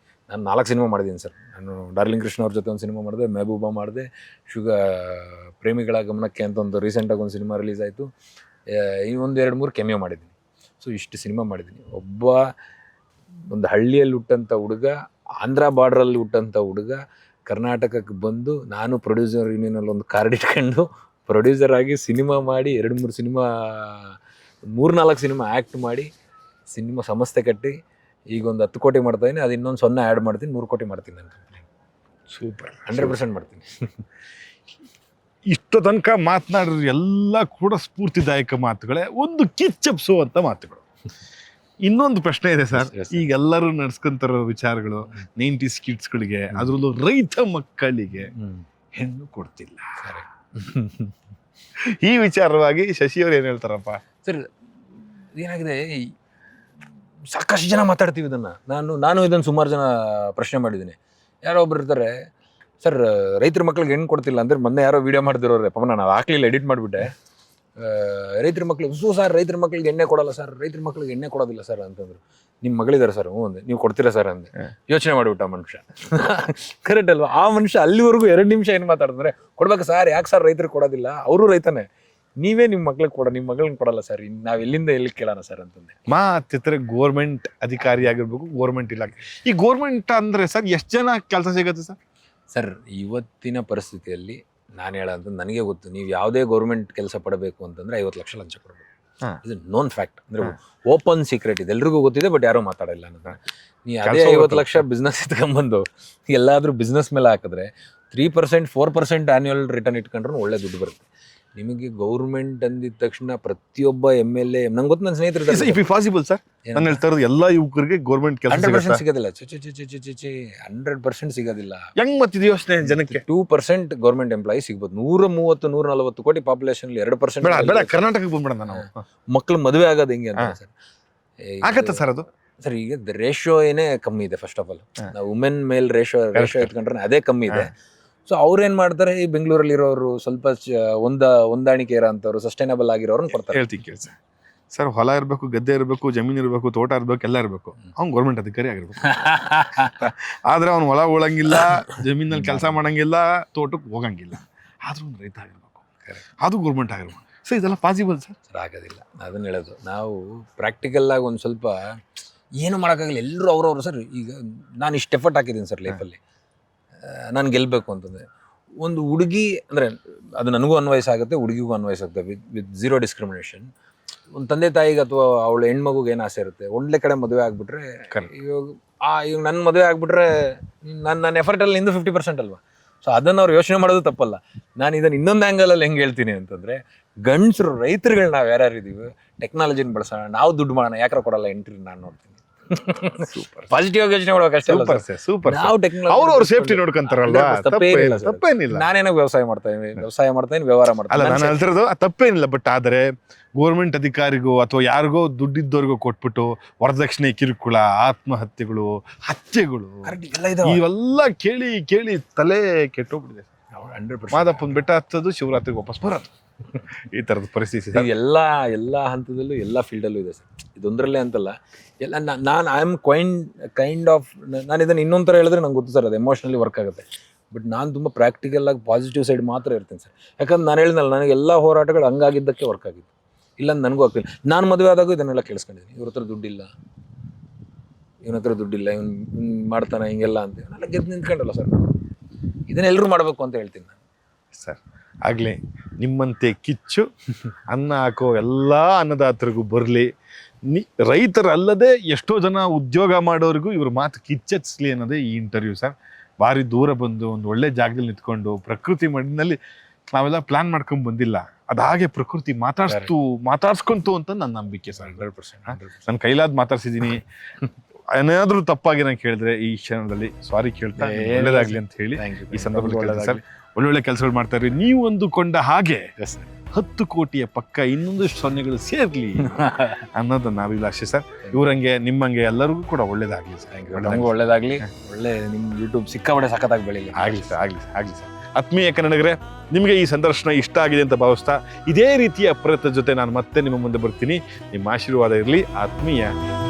ನಾನು 4 ಸಿನಿಮಾ ಮಾಡಿದ್ದೀನಿ ಸರ್. ನಾನು ಡಾರ್ಲಿಂಗ್ ಕೃಷ್ಣ ಅವ್ರ ಜೊತೆ ಒಂದು ಸಿನಿಮಾ ಮಾಡಿದೆ, ಮೆಹಬೂಬಾ ಮಾಡಿದೆ, ಪ್ರೇಮಿಗಳ ಗಮನಕ್ಕೆ ಅಂತ ಒಂದು ರೀಸೆಂಟಾಗಿ ಒಂದು ಸಿನಿಮಾ ರಿಲೀಸ್ ಆಯಿತು. ಈ 1-2-3 ಕೆಮಿಯೋ ಮಾಡಿದ್ದೀನಿ. ಸೊ ಇಷ್ಟು ಸಿನಿಮಾ ಮಾಡಿದ್ದೀನಿ. ಒಂದು ಹಳ್ಳಿಯಲ್ಲಿ ಹುಟ್ಟಂಥ ಹುಡುಗ, ಆಂಧ್ರ ಬಾರ್ಡ್ರಲ್ಲಿ ಹುಟ್ಟಂಥ ಹುಡುಗ ಕರ್ನಾಟಕಕ್ಕೆ ಬಂದು, ನಾನು ಪ್ರೊಡ್ಯೂಸರ್ ಯೂನಿಯನಲ್ಲಿ ಒಂದು ಕಾರ್ಡ್ ಇಟ್ಕೊಂಡು ಪ್ರೊಡ್ಯೂಸರ್ ಆಗಿ ಸಿನಿಮಾ ಮಾಡಿ 2-3 ಸಿನಿಮಾ, 3-4 ಸಿನಿಮಾ ಆ್ಯಕ್ಟ್ ಮಾಡಿ, ಸಿನಿಮಾ ಸಂಸ್ಥೆ ಕಟ್ಟಿ ಈಗ ಒಂದು 10 ಕೋಟಿ ಮಾಡ್ತಾಯಿದ್ದೀನಿ. ಅದು ಇನ್ನೊಂದು 0 ಆ್ಯಡ್ ಮಾಡ್ತೀನಿ, 100 ಕೋಟಿ ಮಾಡ್ತೀನಿ ನನ್ನ ಕಂಪ್ನಿ. ಸೂಪರ್, 100% ಮಾಡ್ತೀನಿ. ಇಷ್ಟು ತನಕ ಮಾತನಾಡಿದ್ರು ಎಲ್ಲ ಕೂಡ ಸ್ಫೂರ್ತಿದಾಯಕ ಮಾತುಗಳೇ, ಒಂದು ಕಿಚ್ಚಪ್ಸುವಂಥ ಮಾತುಗಳು. ಇನ್ನೊಂದು ಪ್ರಶ್ನೆ ಇದೆ ಸರ್, ಈಗ ಎಲ್ಲರೂ ನಡ್ಸ್ಕೊಂತಾರೋ ವಿಚಾರಗಳು 90s ಕಿಡ್ಸ್ಗಳಿಗೆ, ಅದರಲ್ಲೂ ರೈತ ಮಕ್ಕಳಿಗೆ ಹೆಣ್ಣು ಕೊಡ್ತಿಲ್ಲ. ಈ ವಿಚಾರವಾಗಿ ಶಶಿಯವ್ರು ಏನು ಹೇಳ್ತಾರಪ್ಪ? ಸರ್ ಏನಾಗಿದೆ, ಸಾಕಷ್ಟು ಜನ ಮಾತಾಡ್ತೀವಿ ಇದನ್ನು. ನಾನು ಇದನ್ನು ಸುಮಾರು ಜನ ಪ್ರಶ್ನೆ ಮಾಡಿದ್ದೀನಿ. ಯಾರೋ ಒಬ್ರು ಇರ್ತಾರೆ, ಸರ್ ರೈತರ ಮಕ್ಳಿಗೆ ಹೆಣ್ಣು ಕೊಡ್ತಿಲ್ಲ ಅಂದರೆ, ಮೊನ್ನೆ ಯಾರೋ ವೀಡಿಯೋ ಮಾಡ್ತಿರೋರೆ, ಪಾಪ ನಾನು ಹಾಕ್ಲಿಲ್ಲ, ಎಡಿಟ್ ಮಾಡಿಬಿಟ್ಟೆ. ರೈತರ ಮಕ್ಳಿಗೆ ಸರ್ ರೈತರ ಮಕ್ಳಿಗೆ ಎಣ್ಣೆ ಕೊಡಲ್ಲ ಸರ್, ರೈತರ ಮಕ್ಳಿಗೆ ಎಣ್ಣೆ ಕೊಡೋದಿಲ್ಲ ಸರ್ ಅಂತಂದ್ರು. ನಿಮ್ಮ ಮಗಳಿದ್ದಾರೆ ಸರ್, ಹ್ಞೂ ಅಂದೆ. ನೀವು ಕೊಡ್ತೀರಾ ಸರ್ ಅಂದೆ. ಯೋಚನೆ ಮಾಡಿಬಿಟ್ಟ ಮನುಷ್ಯ. ಕರೆಕ್ಟ್ ಅಲ್ವಾ? ಆ ಮನುಷ್ಯ ಅಲ್ಲಿವರೆಗೂ 2 ನಿಮಿಷ ಏನು ಮಾತಾಡಿದ್ರೆ, ಕೊಡ್ಬೇಕು ಸರ್, ಯಾಕೆ ಸರ್ ರೈತರಿಗೆ ಕೊಡೋದಿಲ್ಲ, ಅವರು ರೈತನೇ, ನೀವೇ ನಿಮ್ಮ ಮಕ್ಳಿಗೆ ನಿಮ್ಮ ಮಗಳನ್ನ ಕೊಡಲ್ಲ ಸರ್, ನಾವು ಎಲ್ಲಿಂದ ಎಲ್ಲಿ ಕೇಳೋಣ ಸರ್ ಅಂತಂದೆ. ಮಾತಿದ್ರೆ ಗೋರ್ಮೆಂಟ್ ಅಧಿಕಾರಿ ಆಗಿರ್ಬೇಕು, ಗೋರ್ಮೆಂಟ್ ಇಲಾಖೆ. ಈ ಗೋರ್ಮೆಂಟ್ ಅಂದರೆ ಸರ್ ಎಷ್ಟು ಜನ ಕೆಲಸ ಸಿಗುತ್ತೆ ಸರ್? ಸರ್ ಇವತ್ತಿನ ಪರಿಸ್ಥಿತಿಯಲ್ಲಿ ನಾನು ಹೇಳೋದು ನನಗೆ ಗೊತ್ತು, ನೀವು ಯಾವುದೇ ಗೌರ್ಮೆಂಟ್ ಕೆಲಸ ಪಡಬೇಕು ಅಂತಂದರೆ 50 ಲಕ್ಷ ಲಂಚ ಕೊಡಬೇಕು. ಇದು ನೋನ್ ಫ್ಯಾಕ್ಟ್, ಅಂದರೆ ಓಪನ್ ಸೀಕ್ರೆಟ್ ಇದೆ, ಎಲ್ರಿಗೂ ಗೊತ್ತಿದೆ, ಬಟ್ ಯಾರೂ ಮಾತಾಡಲ್ಲ ಅನ್ನೋದು. ನೀವು ಅದೇ 50 ಲಕ್ಷ ಬಿಸ್ನೆಸ್ ಇಟ್ಕೊಂಬಂದು ಎಲ್ಲಾದರೂ ಬಿಸ್ನೆಸ್ ಮೇಲೆ ಹಾಕಿದ್ರೆ 3%, 4% ಆ್ಯನ್ಯುವಲ್ ರಿಟರ್ನ್ ಇಟ್ಕೊಂಡ್ರೂ ಒಳ್ಳೆ ದುಡ್ಡು ಬರುತ್ತೆ ನಿಮಗೆ. ಗೌರ್ಮೆಂಟ್ ಅಂದಿದ ತಕ್ಷಣ ಪ್ರತಿಯೊಬ್ಬ MLA, ನಂಗೆ ಗೊತ್ತು, ನನ್ನ ಸ್ನೇಹಿತರು ಇಫ್ ಪಾಸಿಬಲ್ ಸರ್, ನಾನು ಹೇಳ್ತಾ ಇರೋದು ಎಲ್ಲ ಯುವಕರಿಗೆ ಗೌರ್ಮೆಂಟ್ ಕೆಲಸ 100% ಸಿಗೋದಿಲ್ಲ. 100% ಸಿಗೋದಿಲ್ಲ. ಹೆಂಗ್ ಮತ್ತಿದ ಯೋಚನೆ ಜನಕ್ಕೆ? 2% ಗೌರ್ಮೆಂಟ್ ಎಂಪ್ಲಾಯಿ ಸಿಗ್ಬೋದು. 130-140 ಕೋಟಿ ಪಾಪ್ಯುಲೇಷನ್ 2%. ಬೇಡ, ಕರ್ನಾಟಕಕ್ಕೆ ಬಂದ್ಬಿಡೋಣ ನಾವು. ಮಕ್ಕಳು ಮದುವೆ ಆಗೋದು ಹೆಂಗೆ ಅಂತ ಸರ್ ಆಗತ್ತೆ ಸರ್ ಅದು? ಸರ್ ಈಗ ರೇಷಿಯೋ ಏನೇ ಕಮ್ಮಿ ಇದೆ. ಫಸ್ಟ್ ಆಫ್ ಆಲ್ ನಾವು ವುಮೆನ್ ಮೇಲ್ ರೇಷಿಯೋ ಎತ್ಕೊಂಡ್ರೆ ಅದೇ ಕಮ್ಮಿ ಇದೆ. ಸೊ ಅವ್ರೇನ್ ಮಾಡ್ತಾರೆ, ಈ ಬೆಂಗಳೂರಲ್ಲಿ ಇರೋರು ಸ್ವಲ್ಪ ಹೊಂದಾಣಿಕೆ ಇರೋ ಅಂಥವ್ರು, ಸಸ್ಟೈನಬಲ್ ಆಗಿರೋರನ್ನ ಕೊಡ್ತಾರೆ. ಹೇಳ್ತೀನಿ ಕೇಳಿ ಸರ್, ಹೊಲ ಇರಬೇಕು, ಗದ್ದೆ ಇರಬೇಕು, ಜಮೀನು ಇರಬೇಕು, ತೋಟ ಇರಬೇಕು, ಎಲ್ಲ ಇರಬೇಕು. ಅವ್ನು ಗೌರ್ಮೆಂಟ್ ಅಧಿಕಾರಿ ಆಗಿರ್ಬೇಕು. ಆದ್ರೆ ಅವ್ನು ಹೊಲ ಉಳಂಗಿಲ್ಲ, ಜಮೀನಲ್ಲಿ ಕೆಲಸ ಮಾಡಂಗಿಲ್ಲ, ತೋಟಕ್ಕೆ ಹೋಗಂಗಿಲ್ಲ, ಆದ್ರೂ ಒಂದು ರೈತ ಆಗಿರ್ಬೇಕು, ಅದು ಗೌರ್ಮೆಂಟ್ ಆಗಿರ್ಬೇಕು. ಸೊ ಇದೆಲ್ಲ ಪಾಸಿಬಲ್ ಸರ್? ಆಗೋದಿಲ್ಲ. ಅದನ್ನ ಹೇಳೋದು ನಾವು ಪ್ರಾಕ್ಟಿಕಲ್ ಆಗಿ ಒಂದು ಸ್ವಲ್ಪ ಏನು ಮಾಡೋಕ್ಕಾಗಲ್ಲ. ಎಲ್ಲರೂ ಅವ್ರವ್ರು ಸರ್. ಈಗ ನಾನು ಇಷ್ಟು ಎಫರ್ಟ್ ಹಾಕಿದ್ದೀನಿ ಸರ್ ಲೈಫಲ್ಲಿ, ನಾನು ಗೆಲ್ಲಬೇಕು ಅಂತಂದರೆ. ಒಂದು ಹುಡುಗಿ ಅಂದರೆ ಅದು ನನಗೂ ಅನ್ವಯಿಸಾಗುತ್ತೆ, ಹುಡುಗಿಗೂ ಅನ್ವಯಿಸುತ್ತೆ, ವಿತ್ ಝೀರೋ ಡಿಸ್ಕ್ರಿಮಿನೇಷನ್. ಒಂದು ತಂದೆ ತಾಯಿಗೆ ಅಥವಾ ಅವಳ ಹೆಣ್ಮಗುಗೆ ಏನು ಆಸೆ ಇರುತ್ತೆ, ಒಳ್ಳೆ ಕಡೆ ಮದುವೆ ಆಗ್ಬಿಟ್ರೆ, ಈಗ ನನ್ನ ಮದುವೆ ಆಗ್ಬಿಟ್ರೆ ನನ್ನ ಎಫರ್ಟಲ್ಲಿ ನಿಂದು 50% ಅಲ್ವಾ. ಸೊ ಅದನ್ನು ಅವ್ರು ಯೋಚನೆ ಮಾಡೋದು ತಪ್ಪಲ್ಲ. ನಾನು ಇದನ್ನು ಇನ್ನೊಂದು ಆ್ಯಂಗಲಲ್ಲಿ ಹೆಂಗೆ ಹೇಳ್ತೀನಿ ಅಂತಂದರೆ, ಗಂಡಸರು ರೈತರುಗಳು ನಾವು ಯಾರ್ಯಾರು ಇದ್ದೀವಿ, ಟೆಕ್ನಾಲಜಿನ ಬಳಸೋಣ, ನಾವು ದುಡ್ಡು ಮಾಡೋಣ, ಯಾಕ್ರ ಕೊಡಲ್ಲ ಎಂಟ್ರಿ ನಾನು ನೋಡ್ತೀನಿ. ಸೂಪರ್ ಪಾಸಿಟಿವ್ ಆಗಿ ಯೋಚನೆ ಮಾಡ್ಬೇಕು ಅಷ್ಟೇ ಅಲ್ಲ ಸೂಪರ್ ಸರ್. ಸರ್ ಸೂಪರ್ ನಾವು ಟೆಕ್ನಾಲಜಿ ಅವ್ರ ಸೇಫ್ಟಿ ನೋಡ್ಕೊಂತಾರಲ್ವಾ, 100% ತಪ್ಪೇನಿಲ್ಲ ಸರ್. ತಪ್ಪೇನಿಲ್ಲ. ನಾನೇನೋ ವ್ಯವಸಾಯ ಮಾಡ್ತಾ ಇದ್ದೀನಿ, ವ್ಯವಹಾರ ಅಲ್ಲ ಮಾಡ್ತೀನಿ. ನಾನು ಹೇಳ್ತಿರೋದು ತಪ್ಪೇನಿಲ್ಲ. ಬಟ್ ಆದರೆ ಗೋರ್ಮೆಂಟ್ ಅಧಿಕಾರಿಗೂ ಅಥವಾ ಯಾರಿಗೋ ದುಡ್ಡಿದ್ದವ್ರಿಗೋ ಕೊಟ್ಬಿಟ್ಟು ವರದಕ್ಷಿಣೆ ಕಿರುಕುಳ, ಆತ್ಮಹತ್ಯೆಗಳು, ಹತ್ಯೆಗಳು ಇವೆಲ್ಲ ಕೇಳಿ ಕೇಳಿ ತಲೆ ಕೆಟ್ಟೋಗ್ಬಿಟ್ಟಿದೆ. 100%. ಮಾದಪ್ಪನ ಬೆಟ್ಟ ಹತ್ತೋದು, ಶಿವರಾತ್ರಿಗೆ ವಾಪಸ್ ಬರೋದು, ಈ ತರದ ಪರಿಸ್ಥಿತಿ ಇದು ಎಲ್ಲ ಹಂತದಲ್ಲೂ ಎಲ್ಲ ಫೀಲ್ಡಲ್ಲೂ ಇದೆ ಸರ್. ಇದೊಂದರಲ್ಲೇ ಅಂತಲ್ಲ, ಎಲ್ಲ ನಾನು ಐ ಆಮ್ ಕೈಂಡ್ ಆಫ್, ನಾನು ಇದನ್ನು ಇನ್ನೊಂದು ಥರ ಹೇಳಿದ್ರೆ ನಂಗೆ ಗೊತ್ತು ಸರ್, ಅದು ಎಮೋಷ್ನಲಿ ವರ್ಕ್ ಆಗುತ್ತೆ. ಬಟ್ ನಾನು ತುಂಬ ಪ್ರಾಕ್ಟಿಕಲ್ ಆಗಿ ಪಾಸಿಟಿವ್ ಸೈಡ್ ಮಾತ್ರ ಇರ್ತೀನಿ ಸರ್. ಯಾಕಂದ್ರೆ ನಾನು ಹೇಳಿದ್ನಲ್ಲ, ನನಗೆ ಎಲ್ಲ ಹೋರಾಟಗಳು ಹಂಗಾಗಿದ್ದಕ್ಕೆ ವರ್ಕ್ ಆಗಿತ್ತು. ಇಲ್ಲ ನನಗೂ ಆಗ್ತಿಲ್ಲ. ನಾನು ಮದುವೆ ಆದಾಗೂ ಇದನ್ನೆಲ್ಲ ಕೇಳಿಸ್ಕೊಂಡಿದ್ದೀನಿ. ಇವ್ರ ಹತ್ರ ದುಡ್ಡಿಲ್ಲ, ಇವನ ಹತ್ರ ದುಡ್ಡಿಲ್ಲ, ಇವ್ನು ಮಾಡ್ತಾನೆ ಹಿಂಗೆಲ್ಲ ಅಂತ ಇವನ್ನೆಲ್ಲ ಗೆದ್ದು ನಿಂತ್ಕೊಂಡಲ್ಲ ಸರ್. ಇದನ್ನೆಲ್ಲರೂ ಮಾಡಬೇಕು ಅಂತ ಹೇಳ್ತೀನಿ ನಾನು ಸರ್. ಆಗಲಿ ನಿಮ್ಮಂತೆ ಕಿಚ್ಚು ಅನ್ನ ಹಾಕೋ ಎಲ್ಲ ಅನ್ನದಾತರಿಗೂ ಬರಲಿ. ರೈತರಲ್ಲದೆ ಎಷ್ಟೋ ಜನ ಉದ್ಯೋಗ ಮಾಡೋರಿಗೂ ಇವ್ರ ಮಾತು ಕಿಚ್ಚೆತ್ಸ್ಲಿ ಅನ್ನೋದೇ ಈ ಇಂಟರ್ವ್ಯೂ ಸರ್. ಭಾರಿ ದೂರ ಬಂದು ಒಂದು ಒಳ್ಳೆ ಜಾಗದಲ್ಲಿ ನಿಂತ್ಕೊಂಡು ಪ್ರಕೃತಿ ಮಡಿನಲ್ಲಿ ನಾವೆಲ್ಲ ಪ್ಲಾನ್ ಮಾಡ್ಕೊಂಡು ಬಂದಿಲ್ಲ, ಅದು ಹಾಗೆ ಪ್ರಕೃತಿ ಮಾತಾಡ್ಸ್ಕೊಂತು ಅಂತ ನನ್ನ ನಂಬಿಕೆ ಸರ್. 100%. ನನ್ನ ಕೈಲಾದ್ ಮಾತಾಡ್ಸಿದ್ದೀನಿ. ಏನಾದ್ರೂ ತಪ್ಪಾಗಿ ನಾನು ಕೇಳಿದ್ರೆ ಈ ಕ್ಷಣದಲ್ಲಿ ಸಾರಿ ಕೇಳ್ತಾ ಒಳ್ಳೇದಾಗ್ಲಿ ಅಂತ ಹೇಳಿ ಈ ಸಂದರ್ಭದಲ್ಲಿ ಸರ್. ಒಳ್ಳೊಳ್ಳೆ ಕೆಲಸಗಳು ಮಾಡ್ತಾ ಇರಿ. ನೀವು ಅಂದುಕೊಂಡ ಹಾಗೆ 10 ಕೋಟಿಯ ಪಕ್ಕ ಇನ್ನೊಂದಷ್ಟು ಸೊನ್ನೆಗಳು ಸೇರ್ಲಿ ಅನ್ನೋದು ನಾವಿಲಾಶೆ ಸರ್. ಇವ್ರಂಗೆ ನಿಮ್ಮಂಗೆ ಎಲ್ಲರಿಗೂ ಕೂಡ ಒಳ್ಳೇದಾಗ್ಲಿ ಸರ್. ನಮಗೂ ಒಳ್ಳೇದಾಗ್ಲಿ. ಒಳ್ಳೆ ನಿಮ್ಮ ಯೂಟ್ಯೂಬ್ ಸಿಕ್ಕಾಪಟ್ಟೆ ಸಖತ್ತಾಗಿ ಬೆಳೀಲಿ. ಆಗ್ಲಿ ಸರ್. ಆತ್ಮೀಯ ಕನ್ನಡಿಗರೇ, ನಿಮಗೆ ಈ ಸಂದರ್ಶನ ಇಷ್ಟ ಆಗಿದೆ ಅಂತ ಭಾವಿಸ್ತಾ ಇದೇ ರೀತಿಯ ಪ್ರಯತ್ನದ ಜೊತೆ ನಾನು ಮತ್ತೆ ನಿಮ್ಮ ಮುಂದೆ ಬರ್ತೀನಿ. ನಿಮ್ಮ ಆಶೀರ್ವಾದ ಇರಲಿ. ಆತ್ಮೀಯ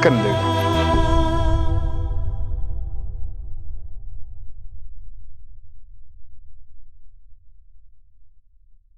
ಕನ್ನಡಿಗರು.